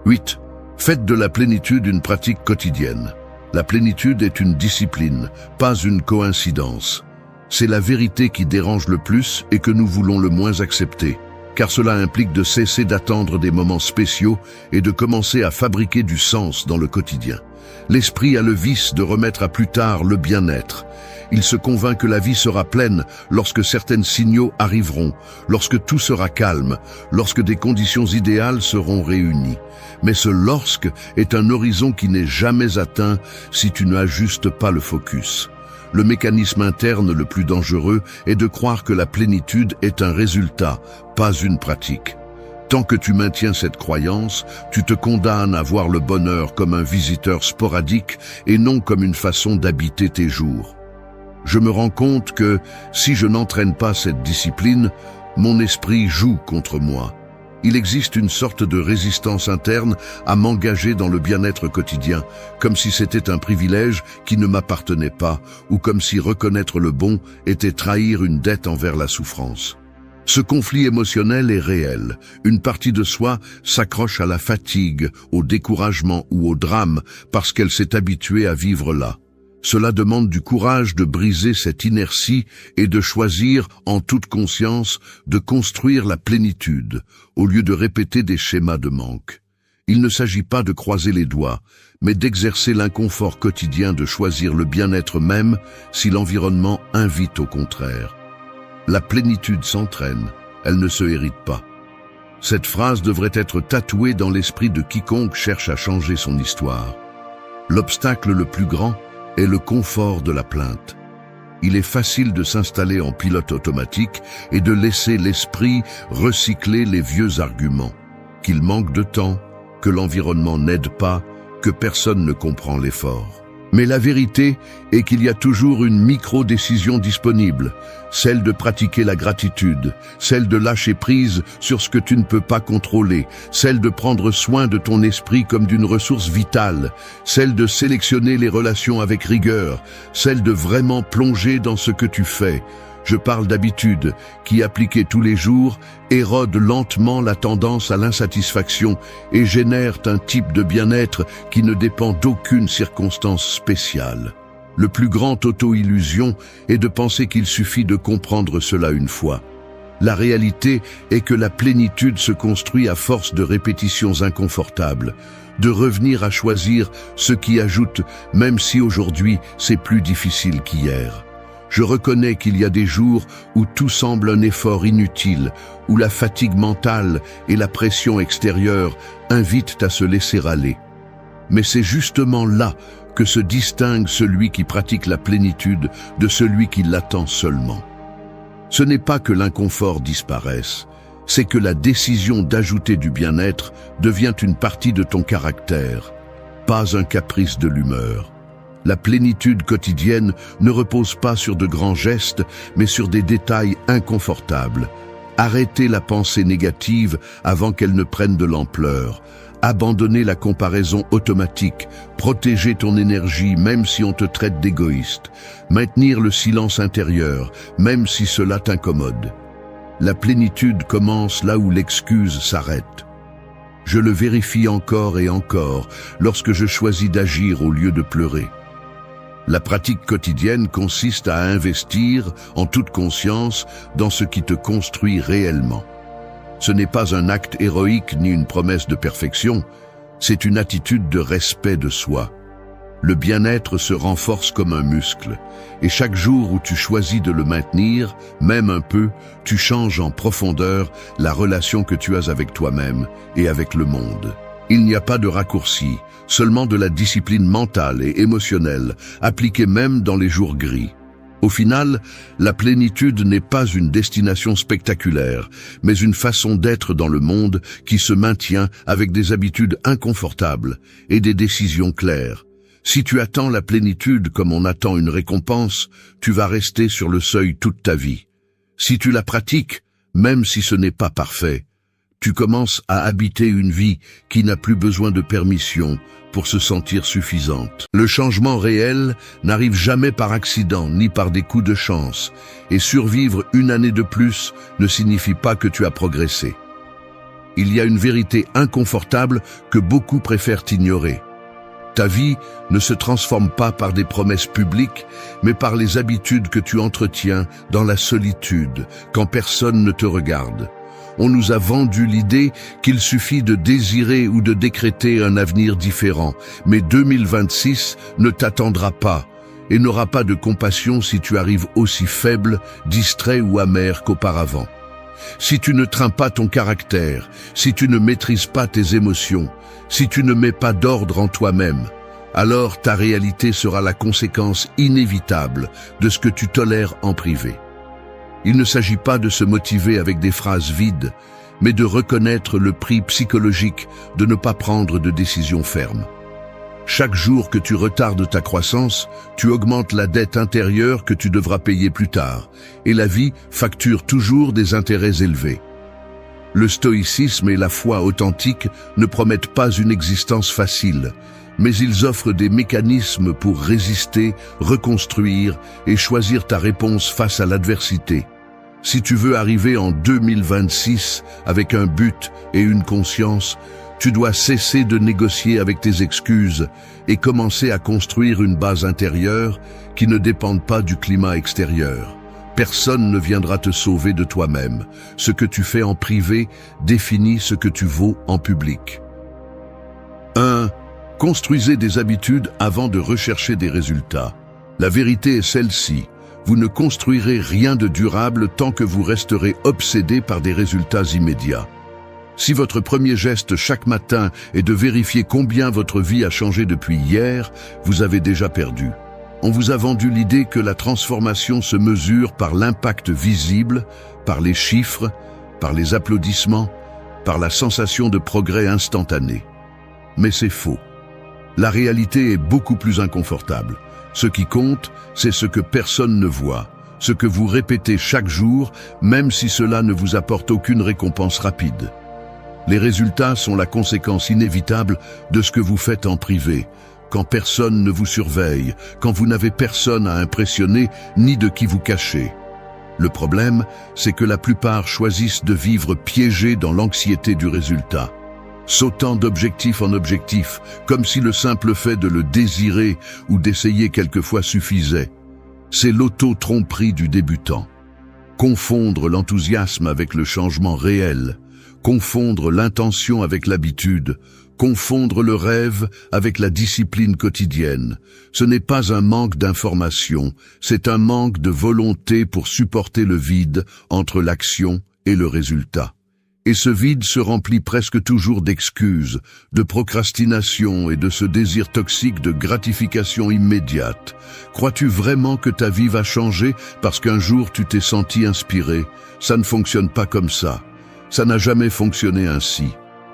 Speaker 1: 8. Faites de la plénitude une pratique quotidienne. La plénitude est une discipline, pas une coïncidence. C'est la vérité qui dérange le plus et que nous voulons le moins accepter, car cela implique de cesser d'attendre des moments spéciaux et de commencer à fabriquer du sens dans le quotidien. L'esprit a le vice de remettre à plus tard le bien-être. Il se convainc que la vie sera pleine lorsque certains signaux arriveront, lorsque tout sera calme, lorsque des conditions idéales seront réunies. Mais ce « lorsque » est un horizon qui n'est jamais atteint si tu n'ajustes pas le focus. Le mécanisme interne le plus dangereux est de croire que la plénitude est un résultat, pas une pratique. Tant que tu maintiens cette croyance, tu te condamnes à voir le bonheur comme un visiteur sporadique et non comme une façon d'habiter tes jours. Je me rends compte que, si je n'entraîne pas cette discipline, mon esprit joue contre moi. Il existe une sorte de résistance interne à m'engager dans le bien-être quotidien, comme si c'était un privilège qui ne m'appartenait pas, ou comme si reconnaître le bon était trahir une dette envers la souffrance. Ce conflit émotionnel est réel. Une partie de soi s'accroche à la fatigue, au découragement ou au drame parce qu'elle s'est habituée à vivre là. Cela demande du courage de briser cette inertie et de choisir, en toute conscience, de construire la plénitude, au lieu de répéter des schémas de manque. Il ne s'agit pas de croiser les doigts, mais d'exercer l'inconfort quotidien de choisir le bien-être même si l'environnement invite au contraire. La plénitude s'entraîne, elle ne se hérite pas. Cette phrase devrait être tatouée dans l'esprit de quiconque cherche à changer son histoire. L'obstacle le plus grand est le confort de la plainte. Il est facile de s'installer en pilote automatique et de laisser l'esprit recycler les vieux arguments, qu'il manque de temps, que l'environnement n'aide pas, que personne ne comprend l'effort. Mais la vérité est qu'il y a toujours une micro-décision disponible, celle de pratiquer la gratitude, celle de lâcher prise sur ce que tu ne peux pas contrôler, celle de prendre soin de ton esprit comme d'une ressource vitale, celle de sélectionner les relations avec rigueur, celle de vraiment plonger dans ce que tu fais. Je parle d'habitudes qui, appliquées tous les jours, érodent lentement la tendance à l'insatisfaction et génèrent un type de bien-être qui ne dépend d'aucune circonstance spéciale. Le plus grand auto-illusion est de penser qu'il suffit de comprendre cela une fois. La réalité est que la plénitude se construit à force de répétitions inconfortables, de revenir à choisir ce qui ajoute, même si aujourd'hui c'est plus difficile qu'hier. Je reconnais qu'il y a des jours où tout semble un effort inutile, où la fatigue mentale et la pression extérieure invitent à se laisser aller. Mais c'est justement là que se distingue celui qui pratique la plénitude de celui qui l'attend seulement. Ce n'est pas que l'inconfort disparaisse, c'est que la décision d'ajouter du bien-être devient une partie de ton caractère, pas un caprice de l'humeur. La plénitude quotidienne ne repose pas sur de grands gestes, mais sur des détails inconfortables. Arrêter la pensée négative avant qu'elle ne prenne de l'ampleur. Abandonner la comparaison automatique. Protéger ton énergie même si on te traite d'égoïste. Maintenir le silence intérieur, même si cela t'incommode. La plénitude commence là où l'excuse s'arrête. Je le vérifie encore et encore lorsque je choisis d'agir au lieu de pleurer. La pratique quotidienne consiste à investir, en toute conscience, dans ce qui te construit réellement. Ce n'est pas un acte héroïque ni une promesse de perfection, c'est une attitude de respect de soi. Le bien-être se renforce comme un muscle, et chaque jour où tu choisis de le maintenir, même un peu, tu changes en profondeur la relation que tu as avec toi-même et avec le monde. Il n'y a pas de raccourci, seulement de la discipline mentale et émotionnelle, appliquée même dans les jours gris. Au final, la plénitude n'est pas une destination spectaculaire, mais une façon d'être dans le monde qui se maintient avec des habitudes inconfortables et des décisions claires. Si tu attends la plénitude comme on attend une récompense, tu vas rester sur le seuil toute ta vie. Si tu la pratiques, même si ce n'est pas parfait, tu commences à habiter une vie qui n'a plus besoin de permission pour se sentir suffisante. Le changement réel n'arrive jamais par accident ni par des coups de chance, et survivre une année de plus ne signifie pas que tu as progressé. Il y a une vérité inconfortable que beaucoup préfèrent ignorer. Ta vie ne se transforme pas par des promesses publiques, mais par les habitudes que tu entretiens dans la solitude, quand personne ne te regarde. On nous a vendu l'idée qu'il suffit de désirer ou de décréter un avenir différent, mais 2026 ne t'attendra pas et n'aura pas de compassion si tu arrives aussi faible, distrait ou amer qu'auparavant. Si tu ne trains pas ton caractère, si tu ne maîtrises pas tes émotions, si tu ne mets pas d'ordre en toi-même, alors ta réalité sera la conséquence inévitable de ce que tu tolères en privé. Il ne s'agit pas de se motiver avec des phrases vides, mais de reconnaître le prix psychologique de ne pas prendre de décision ferme. Chaque jour que tu retardes ta croissance, tu augmentes la dette intérieure que tu devras payer plus tard, et la vie facture toujours des intérêts élevés. Le stoïcisme et la foi authentique ne promettent pas une existence facile, mais ils offrent des mécanismes pour résister, reconstruire et choisir ta réponse face à l'adversité. Si tu veux arriver en 2026 avec un but et une conscience, tu dois cesser de négocier avec tes excuses et commencer à construire une base intérieure qui ne dépende pas du climat extérieur. Personne ne viendra te sauver de toi-même. Ce que tu fais en privé définit ce que tu vaux en public. 1. Construisez des habitudes avant de rechercher des résultats. La vérité est celle-ci. Vous ne construirez rien de durable tant que vous resterez obsédé par des résultats immédiats. Si votre premier geste chaque matin est de vérifier combien votre vie a changé depuis hier, vous avez déjà perdu. On vous a vendu l'idée que la transformation se mesure par l'impact visible, par les chiffres, par les applaudissements, par la sensation de progrès instantané. Mais c'est faux. La réalité est beaucoup plus inconfortable. Ce qui compte, c'est ce que personne ne voit, ce que vous répétez chaque jour, même si cela ne vous apporte aucune récompense rapide. Les résultats sont la conséquence inévitable de ce que vous faites en privé, quand personne ne vous surveille, quand vous n'avez personne à impressionner ni de qui vous cacher. Le problème, c'est que la plupart choisissent de vivre piégés dans l'anxiété du résultat, sautant d'objectif en objectif, comme si le simple fait de le désirer ou d'essayer quelquefois suffisait. C'est l'auto-tromperie du débutant. confondre l'enthousiasme avec le changement réel, confondre l'intention avec l'habitude, confondre le rêve avec la discipline quotidienne. Ce n'est pas un manque d'information, c'est un manque de volonté pour supporter le vide entre l'action et le résultat. Et ce vide se remplit presque toujours d'excuses, de procrastination et de ce désir toxique de gratification immédiate. Crois-tu vraiment que ta vie va changer parce qu'un jour tu t'es senti inspiré? Ça ne fonctionne pas comme ça. Ça n'a jamais fonctionné ainsi.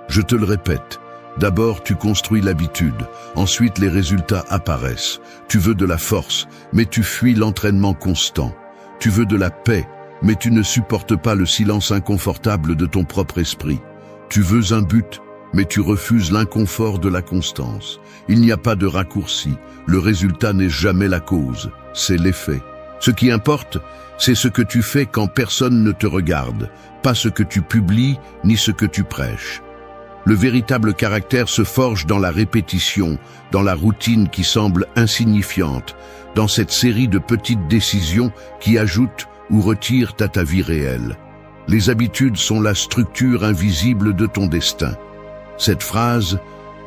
Speaker 1: Je te le répète. D'abord, tu construis l'habitude. Ensuite, les résultats apparaissent. Tu veux de la force, mais tu fuis l'entraînement constant. Tu veux de la paix, mais tu ne supportes pas le silence inconfortable de ton propre esprit. Tu veux un but, mais tu refuses l'inconfort de la constance. Il n'y a pas de raccourci. Le résultat n'est jamais la cause, c'est l'effet. Ce qui importe, c'est ce que tu fais quand personne ne te regarde, pas ce que tu publies ni ce que tu prêches. Le véritable caractère se forge dans la répétition, dans la routine qui semble insignifiante, dans cette série de petites décisions qui ajoutent ou retirent à ta vie réelle. Les habitudes sont la structure invisible de ton destin. Cette phrase,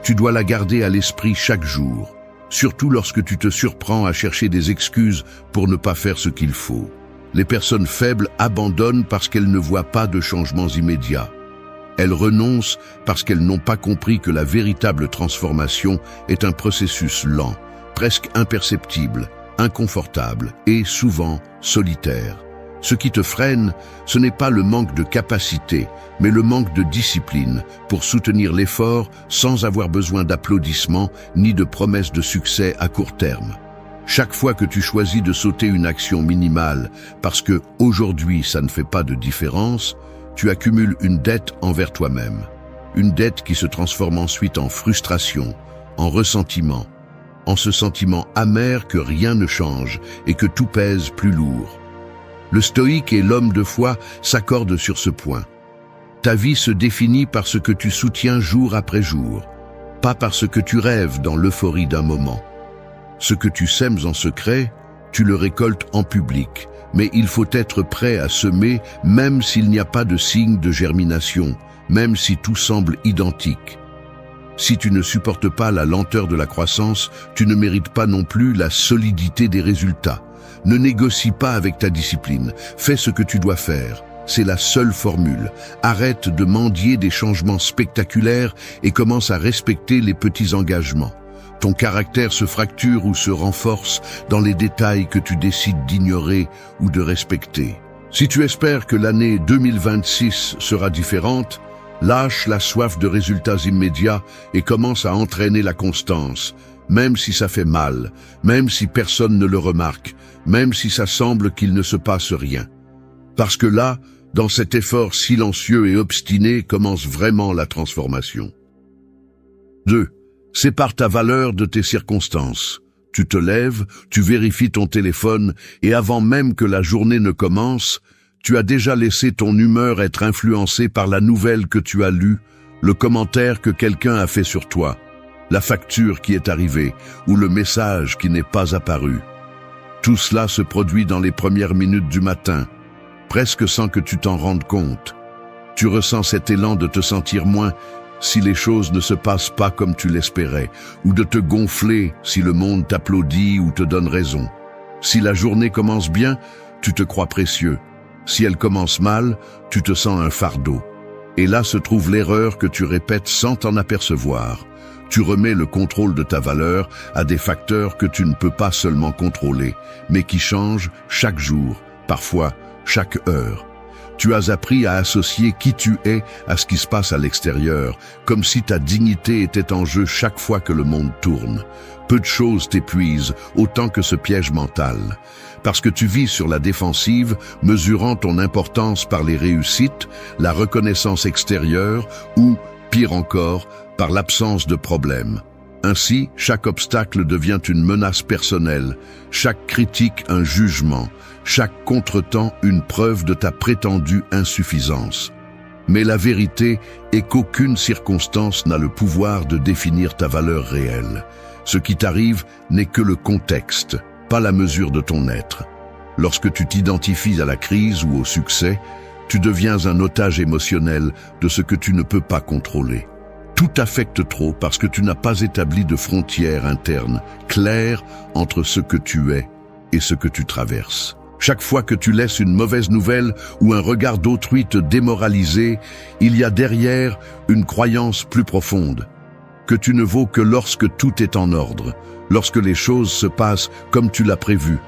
Speaker 1: tu dois la garder à l'esprit chaque jour, surtout lorsque tu te surprends à chercher des excuses pour ne pas faire ce qu'il faut. Les personnes faibles abandonnent parce qu'elles ne voient pas de changements immédiats. Elles renoncent parce qu'elles n'ont pas compris que la véritable transformation est un processus lent, presque imperceptible, inconfortable et souvent solitaire. Ce qui te freine, ce n'est pas le manque de capacité, mais le manque de discipline pour soutenir l'effort sans avoir besoin d'applaudissements ni de promesses de succès à court terme. Chaque fois que tu choisis de sauter une action minimale parce que aujourd'hui ça ne fait pas de différence, tu accumules une dette envers toi-même. Une dette qui se transforme ensuite en frustration, en ressentiment, en ce sentiment amer que rien ne change et que tout pèse plus lourd. Le stoïque et l'homme de foi s'accordent sur ce point. Ta vie se définit par ce que tu soutiens jour après jour, pas par ce que tu rêves dans l'euphorie d'un moment. Ce que tu sèmes en secret, tu le récoltes en public, mais il faut être prêt à semer même s'il n'y a pas de signe de germination, même si tout semble identique. Si tu ne supportes pas la lenteur de la croissance, tu ne mérites pas non plus la solidité des résultats. Ne négocie pas avec ta discipline, fais ce que tu dois faire. C'est la seule formule. Arrête de mendier des changements spectaculaires et commence à respecter les petits engagements. Ton caractère se fracture ou se renforce dans les détails que tu décides d'ignorer ou de respecter. Si tu espères que l'année 2026 sera différente, lâche la soif de résultats immédiats et commence à entraîner la constance, même si ça fait mal, même si personne ne le remarque, même si ça semble qu'il ne se passe rien. Parce que là, dans cet effort silencieux et obstiné, commence vraiment la transformation. 2. Sépare ta valeur de tes circonstances. Tu te lèves, tu vérifies ton téléphone et avant même que la journée ne commence, tu as déjà laissé ton humeur être influencée par la nouvelle que tu as lue, le commentaire que quelqu'un a fait sur toi, la facture qui est arrivée ou le message qui n'est pas apparu. Tout cela se produit dans les premières minutes du matin, presque sans que tu t'en rendes compte. Tu ressens cet élan de te sentir moins si les choses ne se passent pas comme tu l'espérais, ou de te gonfler si le monde t'applaudit ou te donne raison. Si la journée commence bien, tu te crois précieux. Si elle commence mal, tu te sens un fardeau. Et là se trouve l'erreur que tu répètes sans t'en apercevoir. Tu remets le contrôle de ta valeur à des facteurs que tu ne peux pas seulement contrôler, mais qui changent chaque jour, parfois chaque heure. Tu as appris à associer qui tu es à ce qui se passe à l'extérieur, comme si ta dignité était en jeu chaque fois que le monde tourne. Peu de choses t'épuisent, autant que ce piège mental. Parce que tu vis sur la défensive, mesurant ton importance par les réussites, la reconnaissance extérieure ou, pire encore, par l'absence de problème. Ainsi, chaque obstacle devient une menace personnelle, chaque critique un jugement, chaque contretemps une preuve de ta prétendue insuffisance. Mais la vérité est qu'aucune circonstance n'a le pouvoir de définir ta valeur réelle. Ce qui t'arrive n'est que le contexte, pas la mesure de ton être. Lorsque tu t'identifies à la crise ou au succès, tu deviens un otage émotionnel de ce que tu ne peux pas contrôler. Tout t'affecte trop parce que tu n'as pas établi de frontières internes claires entre ce que tu es et ce que tu traverses. Chaque fois que tu laisses une mauvaise nouvelle ou un regard d'autrui te démoraliser, il y a derrière une croyance plus profonde, que tu ne vaux que lorsque tout est en ordre, lorsque les choses se passent comme tu l'as prévu,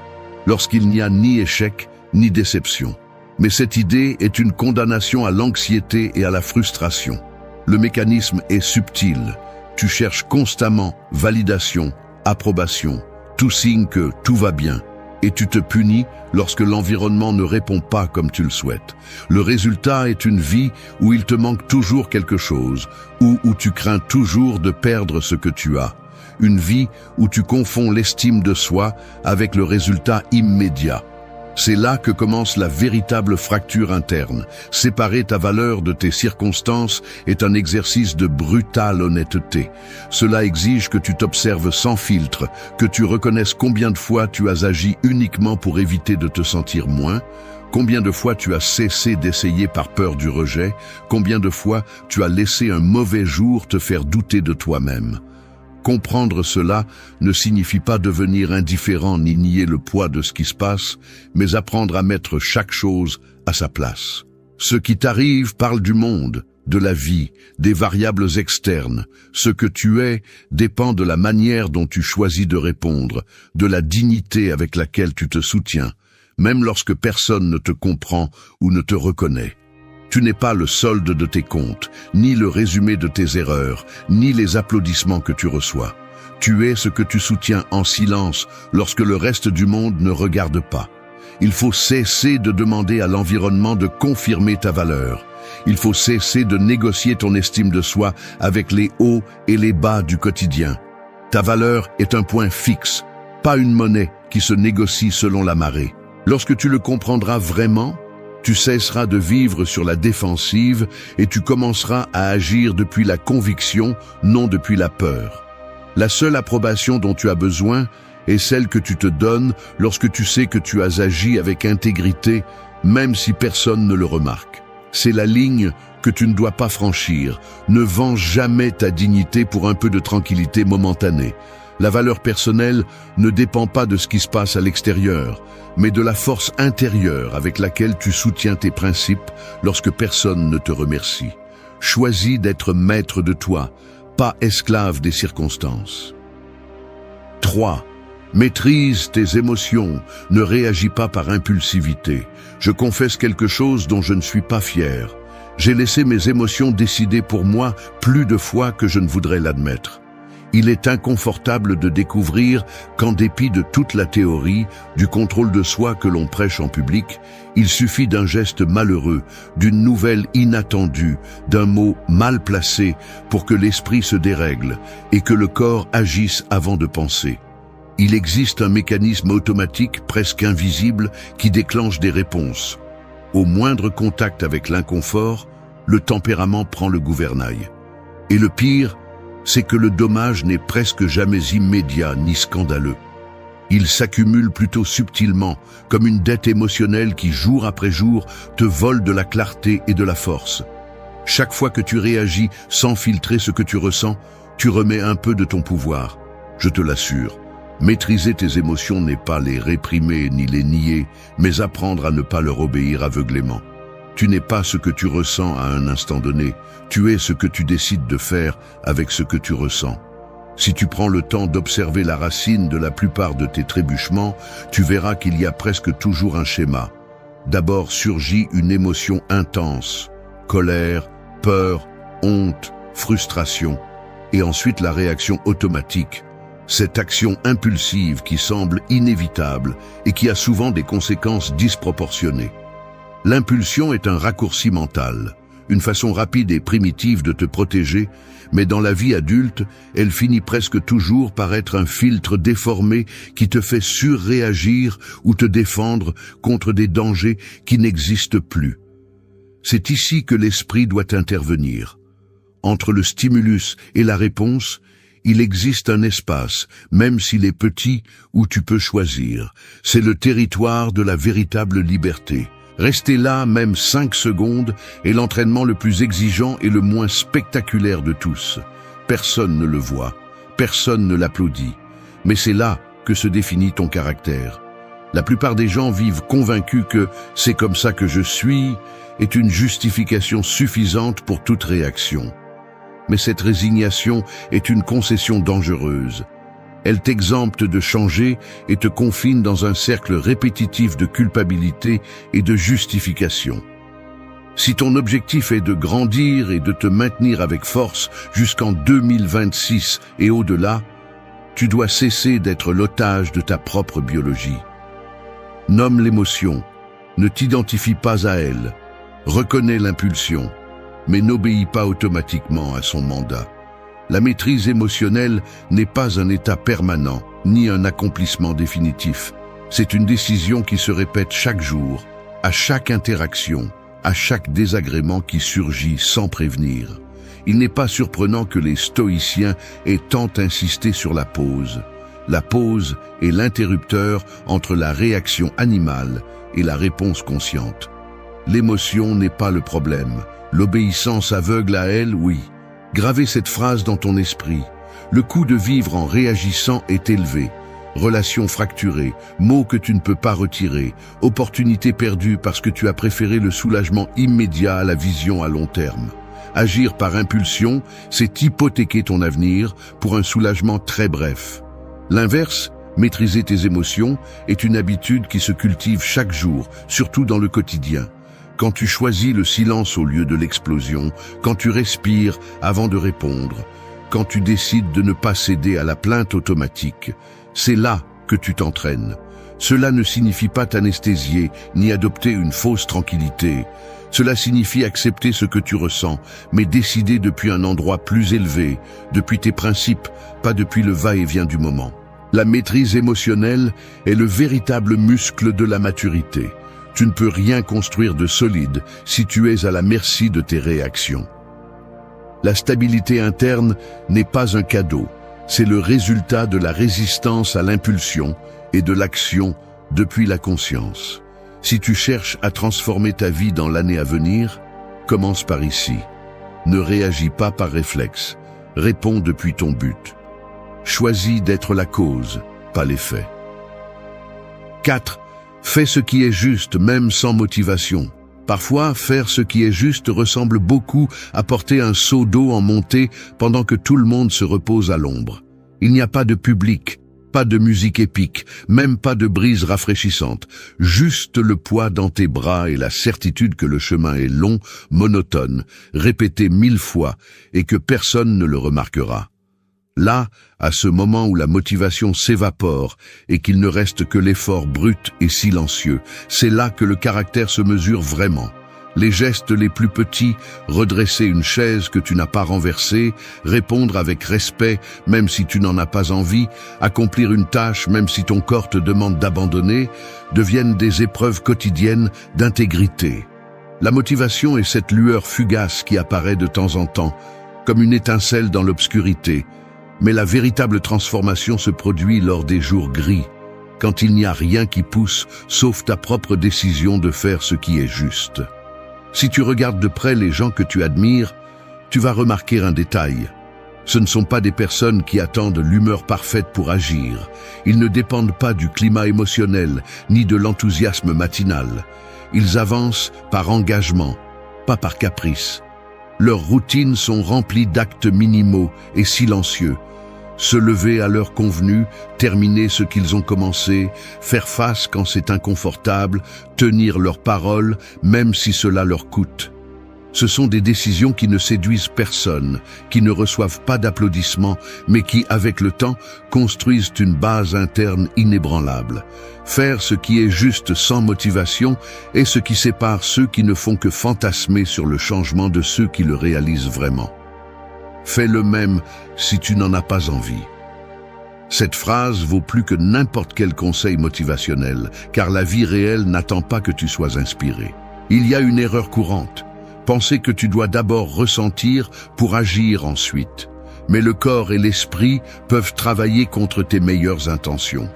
Speaker 1: lorsqu'il n'y a ni échec ni déception. Mais cette idée est une condamnation à l'anxiété et à la frustration. Le mécanisme est subtil. Tu cherches constamment validation, approbation, tout signe que tout va bien. Et tu te punis lorsque l'environnement ne répond pas comme tu le souhaites. Le résultat est une vie où il te manque toujours quelque chose, ou où tu crains toujours de perdre ce que tu as. Une vie où tu confonds l'estime de soi avec le résultat immédiat. C'est là que commence la véritable fracture interne. Séparer ta valeur de tes circonstances est un exercice de brutale honnêteté. Cela exige que tu t'observes sans filtre, que tu reconnaisses combien de fois tu as agi uniquement pour éviter de te sentir moins, combien de fois tu as cessé d'essayer par peur du rejet, combien de fois tu as laissé un mauvais jour te faire douter de toi-même. Comprendre cela ne signifie pas devenir indifférent ni nier le poids de ce qui se passe, mais apprendre à mettre chaque chose à sa place. Ce qui t'arrive parle du monde, de la vie, des variables externes. Ce que tu es dépend de la manière dont tu choisis de répondre, de la dignité avec laquelle tu te soutiens, même lorsque personne ne te comprend ou ne te reconnaît. Tu n'es pas le solde de tes comptes, ni le résumé de tes erreurs, ni les applaudissements que tu reçois. Tu es ce que tu soutiens en silence lorsque le reste du monde ne regarde pas. Il faut cesser de demander à l'environnement de confirmer ta valeur. Il faut cesser de négocier ton estime de soi avec les hauts et les bas du quotidien. Ta valeur est un point fixe, pas une monnaie qui se négocie selon la marée. Lorsque tu le comprendras vraiment, tu cesseras de vivre sur la défensive et tu commenceras à agir depuis la conviction, non depuis la peur. La seule approbation dont tu as besoin est celle que tu te donnes lorsque tu sais que tu as agi avec intégrité, même si personne ne le remarque. C'est la ligne que tu ne dois pas franchir. Ne vends jamais ta dignité pour un peu de tranquillité momentanée. La valeur personnelle ne dépend pas de ce qui se passe à l'extérieur, mais de la force intérieure avec laquelle tu soutiens tes principes lorsque personne ne te remercie. Choisis d'être maître de toi, pas esclave des circonstances. 3. Maîtrise tes émotions, ne réagis pas par impulsivité. Je confesse quelque chose dont je ne suis pas fier. J'ai laissé mes émotions décider pour moi plus de fois que je ne voudrais l'admettre. Il est inconfortable de découvrir qu'en dépit de toute la théorie, du contrôle de soi que l'on prêche en public, il suffit d'un geste malheureux, d'une nouvelle inattendue, d'un mot mal placé pour que l'esprit se dérègle et que le corps agisse avant de penser. Il existe un mécanisme automatique presque invisible qui déclenche des réponses. Au moindre contact avec l'inconfort, le tempérament prend le gouvernail. Et le pire, c'est que le dommage n'est presque jamais immédiat ni scandaleux. Il s'accumule plutôt subtilement, comme une dette émotionnelle qui, jour après jour, te vole de la clarté et de la force. Chaque fois que tu réagis sans filtrer ce que tu ressens, tu remets un peu de ton pouvoir. Je te l'assure, maîtriser tes émotions n'est pas les réprimer ni les nier, mais apprendre à ne pas leur obéir aveuglément. Tu n'es pas ce que tu ressens à un instant donné, tu es ce que tu décides de faire avec ce que tu ressens. Si tu prends le temps d'observer la racine de la plupart de tes trébuchements, tu verras qu'il y a presque toujours un schéma. D'abord surgit une émotion intense, colère, peur, honte, frustration, et ensuite la réaction automatique, cette action impulsive qui semble inévitable et qui a souvent des conséquences disproportionnées. L'impulsion est un raccourci mental, une façon rapide et primitive de te protéger, mais dans la vie adulte, elle finit presque toujours par être un filtre déformé qui te fait surréagir ou te défendre contre des dangers qui n'existent plus. C'est ici que l'esprit doit intervenir. Entre le stimulus et la réponse, il existe un espace, même s'il est petit, où tu peux choisir. C'est le territoire de la véritable liberté. Rester là, même 5 secondes, est l'entraînement le plus exigeant et le moins spectaculaire de tous. Personne ne le voit, personne ne l'applaudit. Mais c'est là que se définit ton caractère. La plupart des gens vivent convaincus que « c'est comme ça que je suis » est une justification suffisante pour toute réaction. Mais cette résignation est une concession dangereuse. Elle t'exempte de changer et te confine dans un cercle répétitif de culpabilité et de justification. Si ton objectif est de grandir et de te maintenir avec force jusqu'en 2026 et au-delà, tu dois cesser d'être l'otage de ta propre biologie. Nomme l'émotion, ne t'identifie pas à elle, reconnais l'impulsion, mais n'obéis pas automatiquement à son mandat. La maîtrise émotionnelle n'est pas un état permanent, ni un accomplissement définitif. C'est une décision qui se répète chaque jour, à chaque interaction, à chaque désagrément qui surgit sans prévenir. Il n'est pas surprenant que les stoïciens aient tant insisté sur la pause. La pause est l'interrupteur entre la réaction animale et la réponse consciente. L'émotion n'est pas le problème. L'obéissance aveugle à elle, oui. Gravez cette phrase dans ton esprit. Le coût de vivre en réagissant est élevé. Relations fracturées, mots que tu ne peux pas retirer, opportunités perdues parce que tu as préféré le soulagement immédiat à la vision à long terme. Agir par impulsion, c'est hypothéquer ton avenir pour un soulagement très bref. L'inverse, maîtriser tes émotions, est une habitude qui se cultive chaque jour, surtout dans le quotidien. Quand tu choisis le silence au lieu de l'explosion, quand tu respires avant de répondre, quand tu décides de ne pas céder à la plainte automatique, c'est là que tu t'entraînes. Cela ne signifie pas t'anesthésier, ni adopter une fausse tranquillité. Cela signifie accepter ce que tu ressens, mais décider depuis un endroit plus élevé, depuis tes principes, pas depuis le va-et-vient du moment. La maîtrise émotionnelle est le véritable muscle de la maturité. Tu ne peux rien construire de solide si tu es à la merci de tes réactions. La stabilité interne n'est pas un cadeau, c'est le résultat de la résistance à l'impulsion et de l'action depuis la conscience. Si tu cherches à transformer ta vie dans l'année à venir, commence par ici. Ne réagis pas par réflexe, réponds depuis ton but. Choisis d'être la cause, pas l'effet. 4. Fais ce qui est juste, même sans motivation. Parfois, faire ce qui est juste ressemble beaucoup à porter un seau d'eau en montée pendant que tout le monde se repose à l'ombre. Il n'y a pas de public, pas de musique épique, même pas de brise rafraîchissante. Juste le poids dans tes bras et la certitude que le chemin est long, monotone, répété 1000 fois et que personne ne le remarquera. Là, à ce moment où la motivation s'évapore et qu'il ne reste que l'effort brut et silencieux, c'est là que le caractère se mesure vraiment. Les gestes les plus petits, redresser une chaise que tu n'as pas renversée, répondre avec respect même si tu n'en as pas envie, accomplir une tâche même si ton corps te demande d'abandonner, deviennent des épreuves quotidiennes d'intégrité. La motivation est cette lueur fugace qui apparaît de temps en temps, comme une étincelle dans l'obscurité. Mais la véritable transformation se produit lors des jours gris, quand il n'y a rien qui pousse, sauf ta propre décision de faire ce qui est juste. Si tu regardes de près les gens que tu admires, tu vas remarquer un détail. Ce ne sont pas des personnes qui attendent l'humeur parfaite pour agir. Ils ne dépendent pas du climat émotionnel, ni de l'enthousiasme matinal. Ils avancent par engagement, pas par caprice. Leurs routines sont remplies d'actes minimaux et silencieux. Se lever à l'heure convenue, terminer ce qu'ils ont commencé, faire face quand c'est inconfortable, tenir leurs paroles, même si cela leur coûte. Ce sont des décisions qui ne séduisent personne, qui ne reçoivent pas d'applaudissements, mais qui, avec le temps, construisent une base interne inébranlable. Faire ce qui est juste sans motivation est ce qui sépare ceux qui ne font que fantasmer sur le changement de ceux qui le réalisent vraiment. Fais le même si tu n'en as pas envie. Cette phrase vaut plus que n'importe quel conseil motivationnel, car la vie réelle n'attend pas que tu sois inspiré. Il y a une erreur courante. Penser que tu dois d'abord ressentir pour agir ensuite. Mais le corps et l'esprit peuvent travailler contre tes meilleures intentions.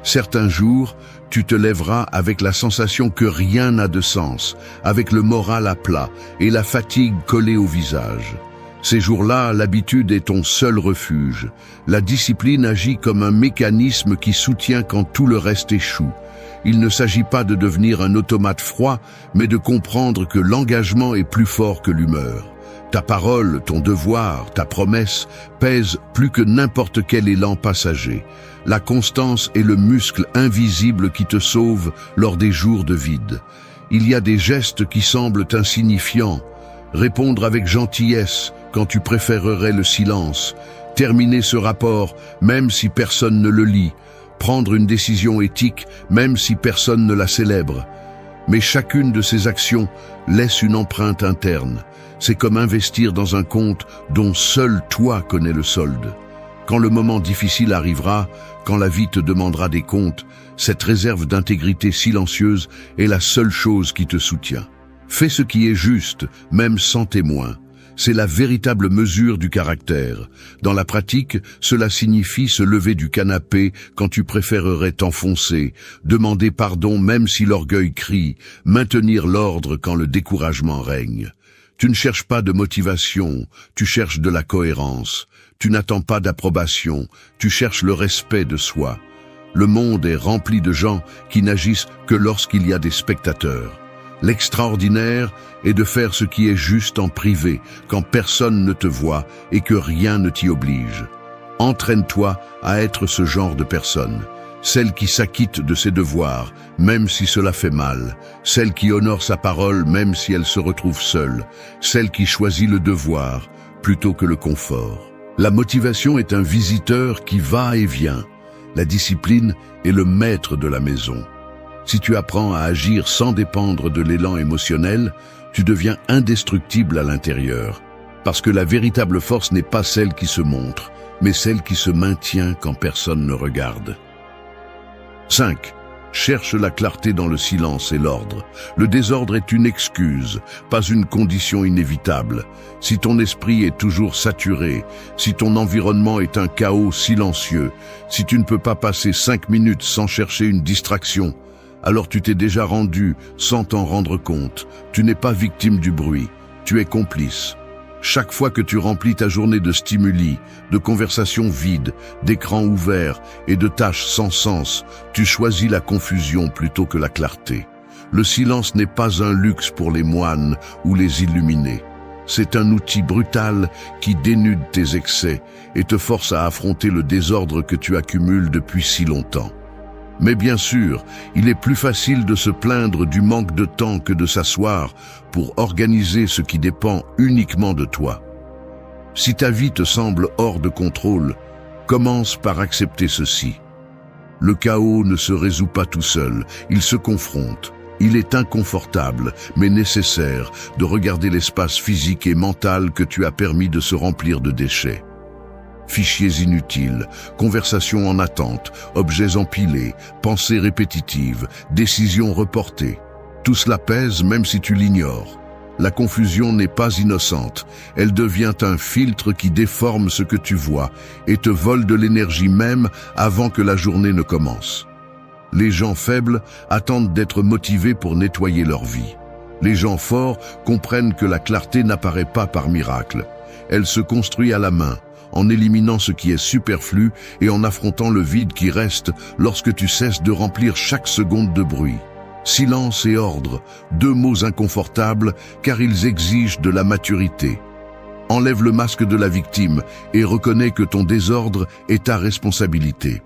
Speaker 1: Certains jours, tu te lèveras avec la sensation que rien n'a de sens, avec le moral à plat et la fatigue collée au visage. Ces jours-là, l'habitude est ton seul refuge. La discipline agit comme un mécanisme qui soutient quand tout le reste échoue. Il ne s'agit pas de devenir un automate froid, mais de comprendre que l'engagement est plus fort que l'humeur. Ta parole, ton devoir, ta promesse pèsent plus que n'importe quel élan passager. La constance est le muscle invisible qui te sauve lors des jours de vide. Il y a des gestes qui semblent insignifiants. Répondre avec gentillesse quand tu préférerais le silence. Terminer ce rapport même si personne ne le lit. Prendre une décision éthique même si personne ne la célèbre. Mais chacune de ces actions laisse une empreinte interne. C'est comme investir dans un compte dont seul toi connais le solde. Quand le moment difficile arrivera, quand la vie te demandera des comptes, cette réserve d'intégrité silencieuse est la seule chose qui te soutient. Fais ce qui est juste, même sans témoin. C'est la véritable mesure du caractère. Dans la pratique, cela signifie se lever du canapé quand tu préférerais t'enfoncer, demander pardon même si l'orgueil crie, maintenir l'ordre quand le découragement règne. Tu ne cherches pas de motivation, tu cherches de la cohérence. Tu n'attends pas d'approbation, tu cherches le respect de soi. Le monde est rempli de gens qui n'agissent que lorsqu'il y a des spectateurs. L'extraordinaire est de faire ce qui est juste en privé, quand personne ne te voit et que rien ne t'y oblige. Entraîne-toi à être ce genre de personne. Celle qui s'acquitte de ses devoirs, même si cela fait mal. Celle qui honore sa parole, même si elle se retrouve seule. Celle qui choisit le devoir, plutôt que le confort. La motivation est un visiteur qui va et vient. La discipline est le maître de la maison. Si tu apprends à agir sans dépendre de l'élan émotionnel, tu deviens indestructible à l'intérieur. Parce que la véritable force n'est pas celle qui se montre, mais celle qui se maintient quand personne ne regarde. 5. Cherche la clarté dans le silence et l'ordre. Le désordre est une excuse, pas une condition inévitable. Si ton esprit est toujours saturé, si ton environnement est un chaos silencieux, si tu ne peux pas passer 5 minutes sans chercher une distraction, alors tu t'es déjà rendu sans t'en rendre compte. Tu n'es pas victime du bruit, tu es complice. Chaque fois que tu remplis ta journée de stimuli, de conversations vides, d'écrans ouverts et de tâches sans sens, tu choisis la confusion plutôt que la clarté. Le silence n'est pas un luxe pour les moines ou les illuminés. C'est un outil brutal qui dénude tes excès et te force à affronter le désordre que tu accumules depuis si longtemps. Mais bien sûr, il est plus facile de se plaindre du manque de temps que de s'asseoir pour organiser ce qui dépend uniquement de toi. Si ta vie te semble hors de contrôle, commence par accepter ceci. Le chaos ne se résout pas tout seul, il se confronte. Il est inconfortable, mais nécessaire, de regarder l'espace physique et mental que tu as permis de se remplir de déchets. Fichiers inutiles, conversations en attente, objets empilés, pensées répétitives, décisions reportées. Tout cela pèse même si tu l'ignores. La confusion n'est pas innocente. Elle devient un filtre qui déforme ce que tu vois et te vole de l'énergie même avant que la journée ne commence. Les gens faibles attendent d'être motivés pour nettoyer leur vie. Les gens forts comprennent que la clarté n'apparaît pas par miracle. Elle se construit à la main, en éliminant ce qui est superflu et en affrontant le vide qui reste lorsque tu cesses de remplir chaque seconde de bruit. Silence et ordre, deux mots inconfortables car ils exigent de la maturité. Enlève le masque de la victime et reconnais que ton désordre est ta responsabilité.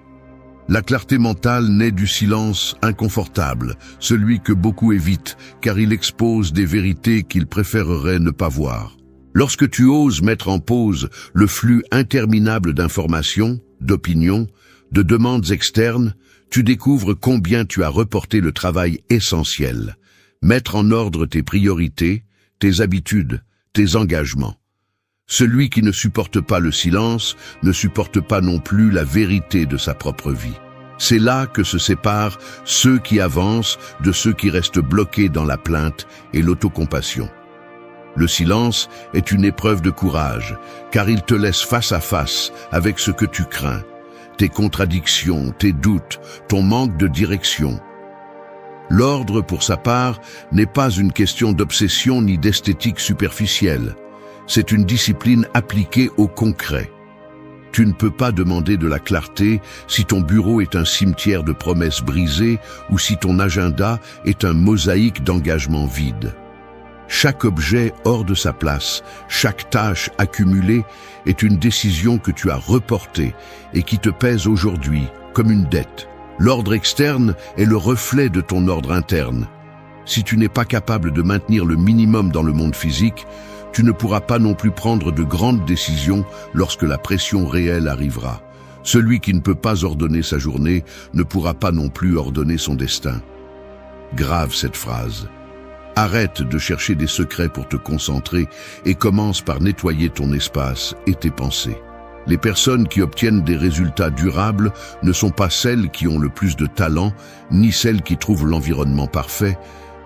Speaker 1: La clarté mentale naît du silence inconfortable, celui que beaucoup évitent car il expose des vérités qu'ils préféreraient ne pas voir. Lorsque tu oses mettre en pause le flux interminable d'informations, d'opinions, de demandes externes, tu découvres combien tu as reporté le travail essentiel. Mettre en ordre tes priorités, tes habitudes, tes engagements. Celui qui ne supporte pas le silence ne supporte pas non plus la vérité de sa propre vie. C'est là que se séparent ceux qui avancent de ceux qui restent bloqués dans la plainte et l'autocompassion. Le silence est une épreuve de courage, car il te laisse face à face avec ce que tu crains, tes contradictions, tes doutes, ton manque de direction. L'ordre, pour sa part, n'est pas une question d'obsession ni d'esthétique superficielle. C'est une discipline appliquée au concret. Tu ne peux pas demander de la clarté si ton bureau est un cimetière de promesses brisées ou si ton agenda est un mosaïque d'engagements vides. Chaque objet hors de sa place, chaque tâche accumulée est une décision que tu as reportée et qui te pèse aujourd'hui comme une dette. L'ordre externe est le reflet de ton ordre interne. Si tu n'es pas capable de maintenir le minimum dans le monde physique, tu ne pourras pas non plus prendre de grandes décisions lorsque la pression réelle arrivera. Celui qui ne peut pas ordonner sa journée ne pourra pas non plus ordonner son destin. Grave cette phrase. Arrête de chercher des secrets pour te concentrer et commence par nettoyer ton espace et tes pensées. Les personnes qui obtiennent des résultats durables ne sont pas celles qui ont le plus de talent, ni celles qui trouvent l'environnement parfait,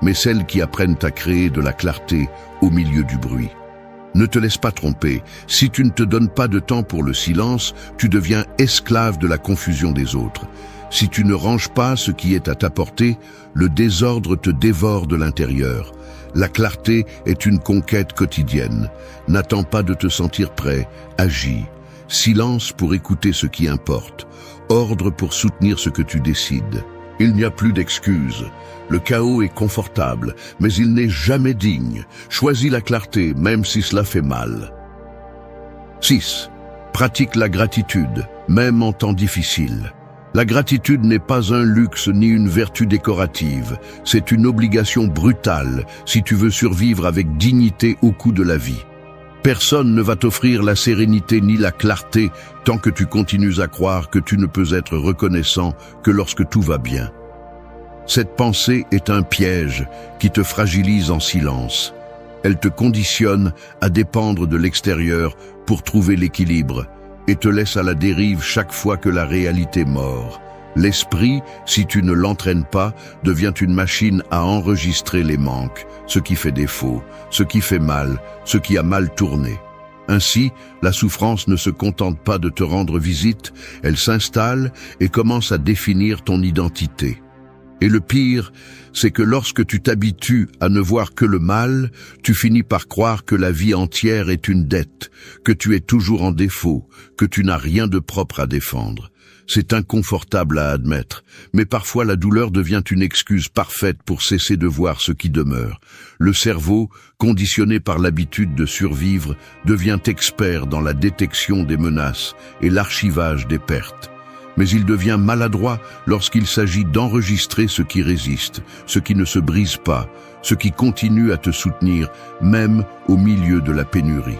Speaker 1: mais celles qui apprennent à créer de la clarté au milieu du bruit. Ne te laisse pas tromper, si tu ne te donnes pas de temps pour le silence, tu deviens esclave de la confusion des autres. Si tu ne ranges pas ce qui est à ta portée, le désordre te dévore de l'intérieur. La clarté est une conquête quotidienne. N'attends pas de te sentir prêt, agis. Silence pour écouter ce qui importe. Ordre pour soutenir ce que tu décides. Il n'y a plus d'excuses. Le chaos est confortable, mais il n'est jamais digne. Choisis la clarté, même si cela fait mal. 6. Pratique la gratitude, même en temps difficile. La gratitude n'est pas un luxe ni une vertu décorative. C'est une obligation brutale si tu veux survivre avec dignité au coût de la vie. Personne ne va t'offrir la sérénité ni la clarté tant que tu continues à croire que tu ne peux être reconnaissant que lorsque tout va bien. Cette pensée est un piège qui te fragilise en silence. Elle te conditionne à dépendre de l'extérieur pour trouver l'équilibre et te laisse à la dérive chaque fois que la réalité mord. L'esprit, si tu ne l'entraînes pas, devient une machine à enregistrer les manques, ce qui fait défaut, ce qui fait mal, ce qui a mal tourné. Ainsi, la souffrance ne se contente pas de te rendre visite, elle s'installe et commence à définir ton identité. Et le pire, c'est que lorsque tu t'habitues à ne voir que le mal, tu finis par croire que la vie entière est une dette, que tu es toujours en défaut, que tu n'as rien de propre à défendre. C'est inconfortable à admettre, mais parfois la douleur devient une excuse parfaite pour cesser de voir ce qui demeure. Le cerveau, conditionné par l'habitude de survivre, devient expert dans la détection des menaces et l'archivage des pertes. Mais il devient maladroit lorsqu'il s'agit d'enregistrer ce qui résiste, ce qui ne se brise pas, ce qui continue à te soutenir, même au milieu de la pénurie.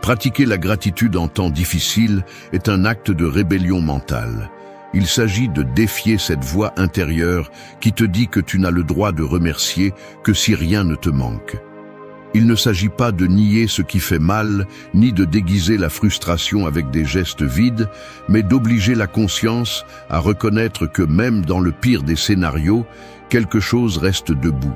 Speaker 1: Pratiquer la gratitude en temps difficile est un acte de rébellion mentale. Il s'agit de défier cette voix intérieure qui te dit que tu n'as le droit de remercier que si rien ne te manque. Il ne s'agit pas de nier ce qui fait mal, ni de déguiser la frustration avec des gestes vides, mais d'obliger la conscience à reconnaître que même dans le pire des scénarios, quelque chose reste debout.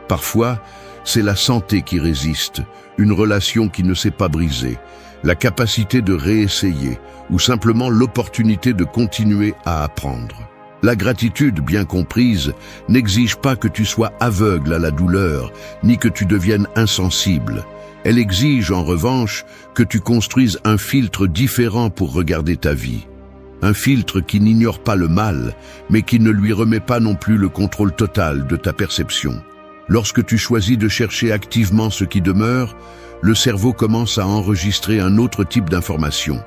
Speaker 1: Parfois, c'est la santé qui résiste, une relation qui ne s'est pas brisée, la capacité de réessayer, ou simplement l'opportunité de continuer à apprendre. La gratitude, bien comprise, n'exige pas que tu sois aveugle à la douleur, ni que tu deviennes insensible. Elle exige, en revanche, que tu construises un filtre différent pour regarder ta vie. Un filtre qui n'ignore pas le mal, mais qui ne lui remet pas non plus le contrôle total de ta perception. Lorsque tu choisis de chercher activement ce qui demeure, le cerveau commence à enregistrer un autre type d'information.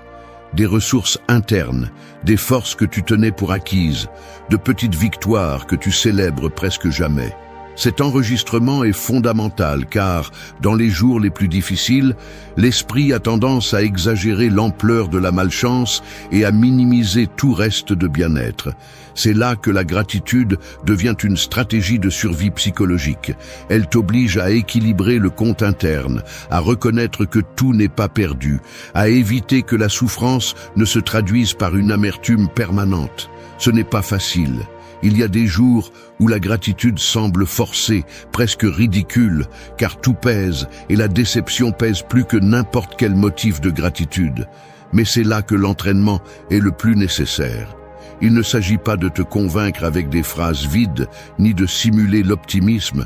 Speaker 1: Des ressources internes, des forces que tu tenais pour acquises, de petites victoires que tu célèbres presque jamais. Cet enregistrement est fondamental car, dans les jours les plus difficiles, l'esprit a tendance à exagérer l'ampleur de la malchance et à minimiser tout reste de bien-être. C'est là que la gratitude devient une stratégie de survie psychologique. Elle t'oblige à équilibrer le compte interne, à reconnaître que tout n'est pas perdu, à éviter que la souffrance ne se traduise par une amertume permanente. Ce n'est pas facile. Il y a des jours où la gratitude semble forcée, presque ridicule, car tout pèse et la déception pèse plus que n'importe quel motif de gratitude. Mais c'est là que l'entraînement est le plus nécessaire. Il ne s'agit pas de te convaincre avec des phrases vides, ni de simuler l'optimisme.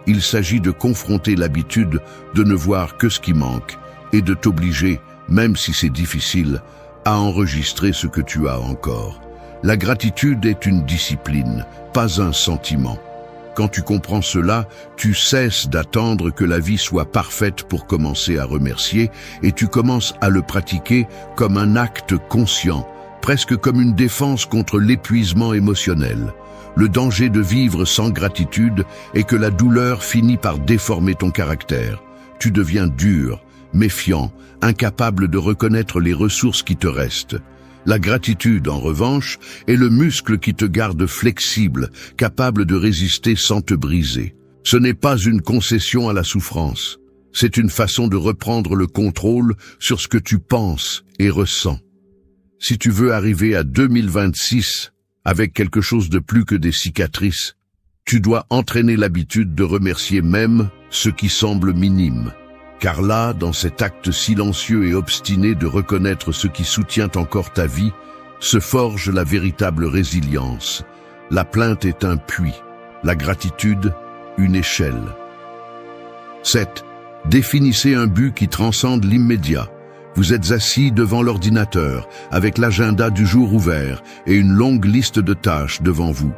Speaker 1: Il s'agit de confronter l'habitude de ne voir que ce qui manque et de t'obliger, même si c'est difficile, à enregistrer ce que tu as encore. La gratitude est une discipline, pas un sentiment. Quand tu comprends cela, tu cesses d'attendre que la vie soit parfaite pour commencer à remercier et tu commences à le pratiquer comme un acte conscient, presque comme une défense contre l'épuisement émotionnel. Le danger de vivre sans gratitude est que la douleur finit par déformer ton caractère. Tu deviens dur, méfiant, incapable de reconnaître les ressources qui te restent. La gratitude, en revanche, est le muscle qui te garde flexible, capable de résister sans te briser. Ce n'est pas une concession à la souffrance. C'est une façon de reprendre le contrôle sur ce que tu penses et ressens. Si tu veux arriver à 2026 avec quelque chose de plus que des cicatrices, tu dois entraîner l'habitude de remercier même ce qui semble minime. Car là, dans cet acte silencieux et obstiné de reconnaître ce qui soutient encore ta vie, se forge la véritable résilience. La plainte est un puits, la gratitude, une échelle. 7. Définissez un but qui transcende l'immédiat. Vous êtes assis devant l'ordinateur, avec l'agenda du jour ouvert et une longue liste de tâches devant vous.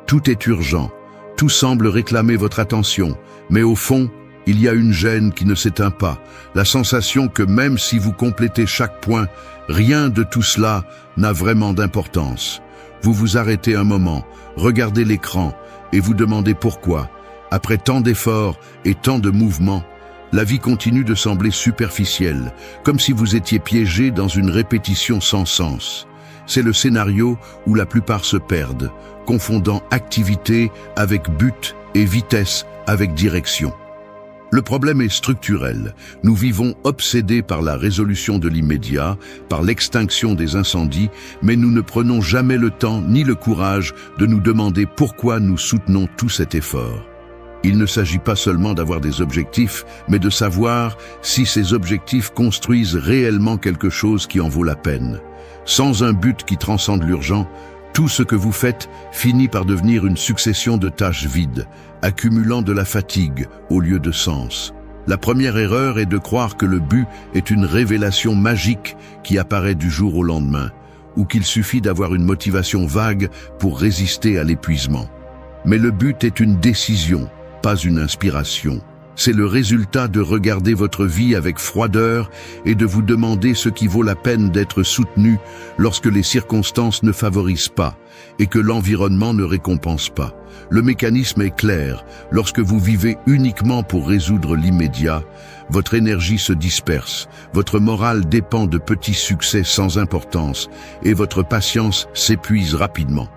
Speaker 1: Tout est urgent, tout semble réclamer votre attention, mais au fond, il y a une gêne qui ne s'éteint pas, la sensation que même si vous complétez chaque point, rien de tout cela n'a vraiment d'importance. Vous vous arrêtez un moment, regardez l'écran et vous demandez pourquoi. Après tant d'efforts et tant de mouvements, la vie continue de sembler superficielle, comme si vous étiez piégé dans une répétition sans sens. C'est le scénario où la plupart se perdent, confondant activité avec but et vitesse avec direction. Le problème est structurel. Nous vivons obsédés par la résolution de l'immédiat, par l'extinction des incendies, mais nous ne prenons jamais le temps ni le courage de nous demander pourquoi nous soutenons tout cet effort. Il ne s'agit pas seulement d'avoir des objectifs, mais de savoir si ces objectifs construisent réellement quelque chose qui en vaut la peine. Sans un but qui transcende l'urgent, tout ce que vous faites finit par devenir une succession de tâches vides, accumulant de la fatigue au lieu de sens. La première erreur est de croire que le but est une révélation magique qui apparaît du jour au lendemain, ou qu'il suffit d'avoir une motivation vague pour résister à l'épuisement. Mais le but est une décision, pas une inspiration. C'est le résultat de regarder votre vie avec froideur et de vous demander ce qui vaut la peine d'être soutenu lorsque les circonstances ne favorisent pas et que l'environnement ne récompense pas. Le mécanisme est clair. Lorsque vous vivez uniquement pour résoudre l'immédiat, votre énergie se disperse, votre morale dépend de petits succès sans importance et votre patience s'épuise rapidement.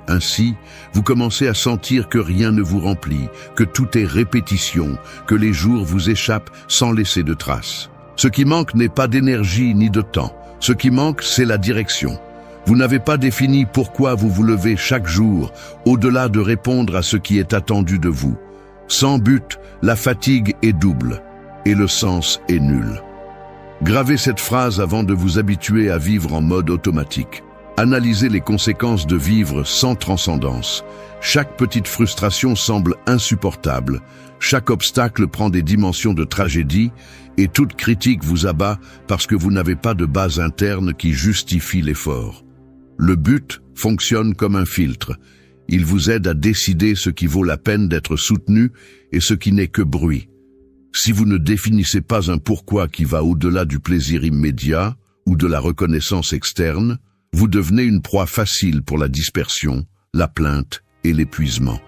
Speaker 1: Ainsi, vous commencez à sentir que rien ne vous remplit, que tout est répétition, que les jours vous échappent sans laisser de traces. Ce qui manque n'est pas d'énergie ni de temps. Ce qui manque, c'est la direction. Vous n'avez pas défini pourquoi vous vous levez chaque jour, au-delà de répondre à ce qui est attendu de vous. Sans but, la fatigue est double et le sens est nul. Gravez cette phrase avant de vous habituer à vivre en mode automatique. Analysez les conséquences de vivre sans transcendance. Chaque petite frustration semble insupportable. Chaque obstacle prend des dimensions de tragédie et toute critique vous abat parce que vous n'avez pas de base interne qui justifie l'effort. Le but fonctionne comme un filtre. Il vous aide à décider ce qui vaut la peine d'être soutenu et ce qui n'est que bruit. Si vous ne définissez pas un pourquoi qui va au-delà du plaisir immédiat ou de la reconnaissance externe, vous devenez une proie facile pour la dispersion, la plainte et l'épuisement.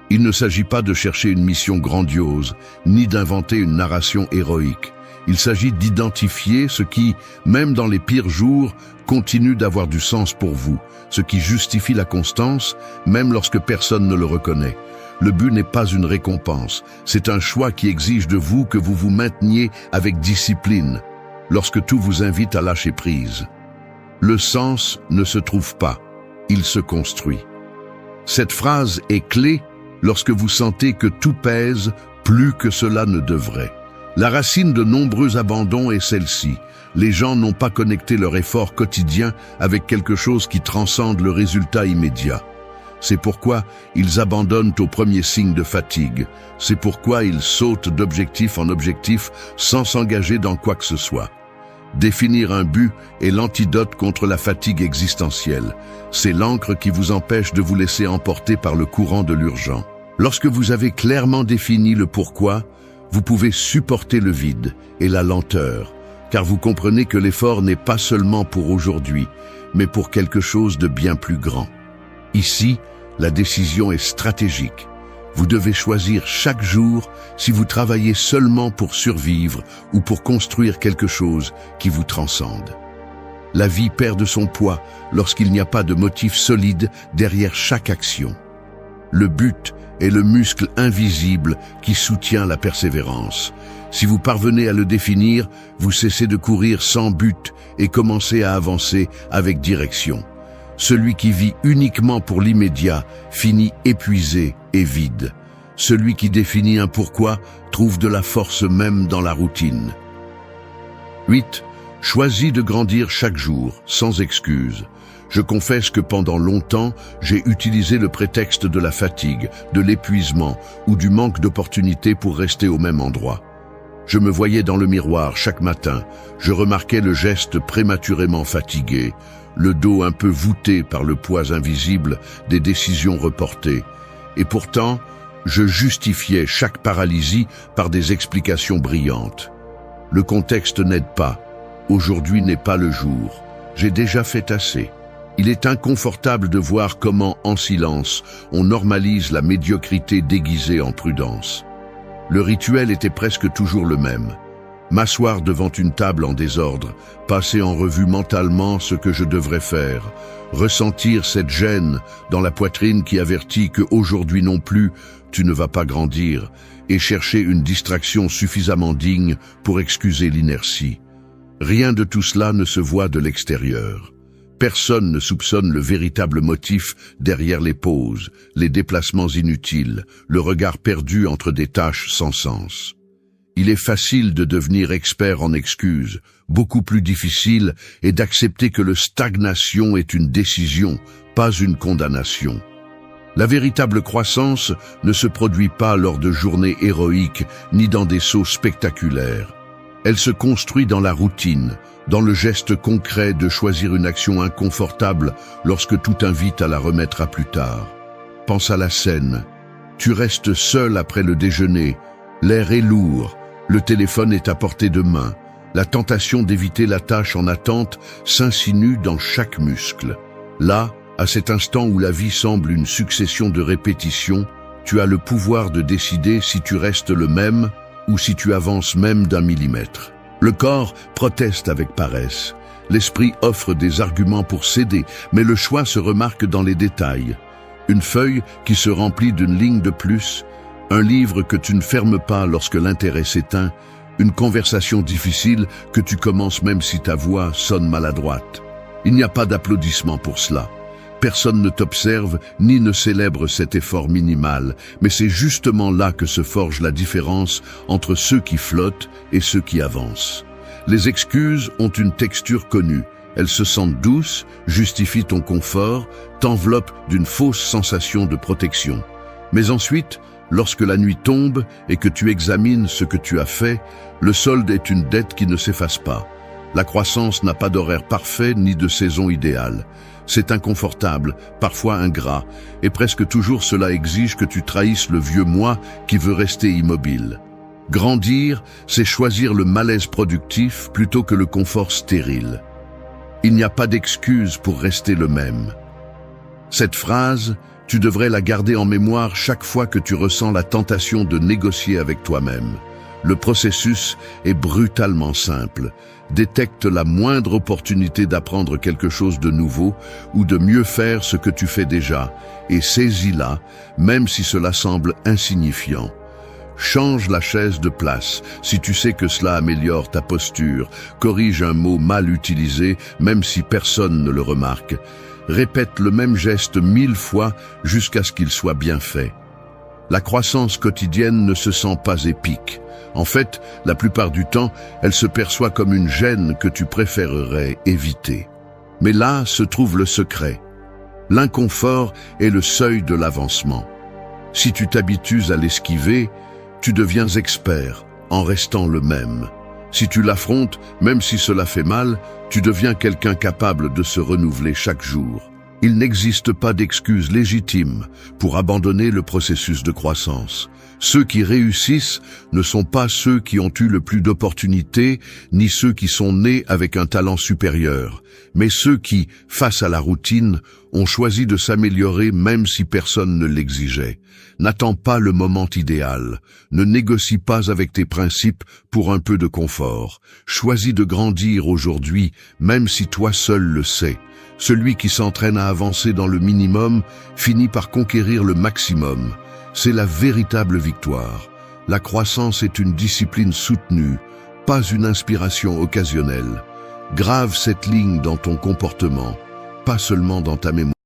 Speaker 1: Il ne s'agit pas de chercher une mission grandiose, ni d'inventer une narration héroïque. Il s'agit d'identifier ce qui, même dans les pires jours, continue d'avoir du sens pour vous, ce qui justifie la constance, même lorsque personne ne le reconnaît. Le but n'est pas une récompense, c'est un choix qui exige de vous que vous vous mainteniez avec discipline, lorsque tout vous invite à lâcher prise. Le sens ne se trouve pas, il se construit. Cette phrase est clé lorsque vous sentez que tout pèse plus que cela ne devrait. La racine de nombreux abandons est celle-ci. Les gens n'ont pas connecté leur effort quotidien avec quelque chose qui transcende le résultat immédiat. C'est pourquoi ils abandonnent au premier signe de fatigue. C'est pourquoi ils sautent d'objectif en objectif sans s'engager dans quoi que ce soit. Définir un but est l'antidote contre la fatigue existentielle. C'est l'encre qui vous empêche de vous laisser emporter par le courant de l'urgent. Lorsque vous avez clairement défini le pourquoi, vous pouvez supporter le vide et la lenteur, car vous comprenez que l'effort n'est pas seulement pour aujourd'hui, mais pour quelque chose de bien plus grand. Ici, la décision est stratégique. Vous devez choisir chaque jour si vous travaillez seulement pour survivre ou pour construire quelque chose qui vous transcende. La vie perd de son poids lorsqu'il n'y a pas de motif solide derrière chaque action. Le but est le muscle invisible qui soutient la persévérance. Si vous parvenez à le définir, vous cessez de courir sans but et commencez à avancer avec direction. Celui qui vit uniquement pour l'immédiat finit épuisé et vide. Celui qui définit un pourquoi trouve de la force même dans la routine. 8. Choisis de grandir chaque jour, sans excuse. Je confesse que pendant longtemps, j'ai utilisé le prétexte de la fatigue, de l'épuisement ou du manque d'opportunités pour rester au même endroit. Je me voyais dans le miroir chaque matin, je remarquais le geste prématurément fatigué, le dos un peu voûté par le poids invisible des décisions reportées. Et pourtant, je justifiais chaque paralysie par des explications brillantes. Le contexte n'aide pas. Aujourd'hui n'est pas le jour. J'ai déjà fait assez. Il est inconfortable de voir comment, en silence, on normalise la médiocrité déguisée en prudence. Le rituel était presque toujours le même. M'asseoir devant une table en désordre, passer en revue mentalement ce que je devrais faire, ressentir cette gêne dans la poitrine qui avertit que aujourd'hui non plus, tu ne vas pas grandir, et chercher une distraction suffisamment digne pour excuser l'inertie. Rien de tout cela ne se voit de l'extérieur. Personne ne soupçonne le véritable motif derrière les pauses, les déplacements inutiles, le regard perdu entre des tâches sans sens. Il est facile de devenir expert en excuses. Beaucoup plus difficile est d'accepter que la stagnation est une décision, pas une condamnation. La véritable croissance ne se produit pas lors de journées héroïques ni dans des sauts spectaculaires. Elle se construit dans la routine, dans le geste concret de choisir une action inconfortable lorsque tout invite à la remettre à plus tard. Pense à la scène. Tu restes seul après le déjeuner. L'air est lourd. Le téléphone est à portée de main. La tentation d'éviter la tâche en attente s'insinue dans chaque muscle. Là, à cet instant où la vie semble une succession de répétitions, tu as le pouvoir de décider si tu restes le même ou si tu avances même d'un millimètre. Le corps proteste avec paresse. L'esprit offre des arguments pour céder, mais le choix se remarque dans les détails. Une feuille qui se remplit d'une ligne de plus, un livre que tu ne fermes pas lorsque l'intérêt s'éteint, une conversation difficile que tu commences même si ta voix sonne maladroite. Il n'y a pas d'applaudissement pour cela. Personne ne t'observe ni ne célèbre cet effort minimal, mais c'est justement là que se forge la différence entre ceux qui flottent et ceux qui avancent. Les excuses ont une texture connue. Elles se sentent douces, justifient ton confort, t'enveloppent d'une fausse sensation de protection. Mais ensuite, lorsque la nuit tombe et que tu examines ce que tu as fait, le solde est une dette qui ne s'efface pas. La croissance n'a pas d'horaire parfait ni de saison idéale. C'est inconfortable, parfois ingrat, et presque toujours cela exige que tu trahisses le vieux moi qui veut rester immobile. Grandir, c'est choisir le malaise productif plutôt que le confort stérile. Il n'y a pas d'excuse pour rester le même. Cette phrase, tu devrais la garder en mémoire chaque fois que tu ressens la tentation de négocier avec toi-même. Le processus est brutalement simple. Détecte la moindre opportunité d'apprendre quelque chose de nouveau ou de mieux faire ce que tu fais déjà, et saisis-la, même si cela semble insignifiant. Change la chaise de place si tu sais que cela améliore ta posture. Corrige un mot mal utilisé, même si personne ne le remarque. répète le même geste 1000 fois jusqu'à ce qu'il soit bien fait. La croissance quotidienne ne se sent pas épique. En fait, la plupart du temps, elle se perçoit comme une gêne que tu préférerais éviter. Mais là se trouve le secret. L'inconfort est le seuil de l'avancement. Si tu t'habitues à l'esquiver, tu deviens expert en restant le même. Si tu l'affrontes, même si cela fait mal, tu deviens quelqu'un capable de se renouveler chaque jour. Il n'existe pas d'excuse légitime pour abandonner le processus de croissance. Ceux qui réussissent ne sont pas ceux qui ont eu le plus d'opportunités, ni ceux qui sont nés avec un talent supérieur, mais ceux qui, face à la routine, ont choisi de s'améliorer même si personne ne l'exigeait. N'attends pas le moment idéal. Ne négocie pas avec tes principes pour un peu de confort. Choisis de grandir aujourd'hui, même si toi seul le sais. Celui qui s'entraîne à avancer dans le minimum finit par conquérir le maximum. C'est la véritable victoire. La croissance est une discipline soutenue, pas une inspiration occasionnelle. Grave cette ligne dans ton comportement, pas seulement dans ta mémoire.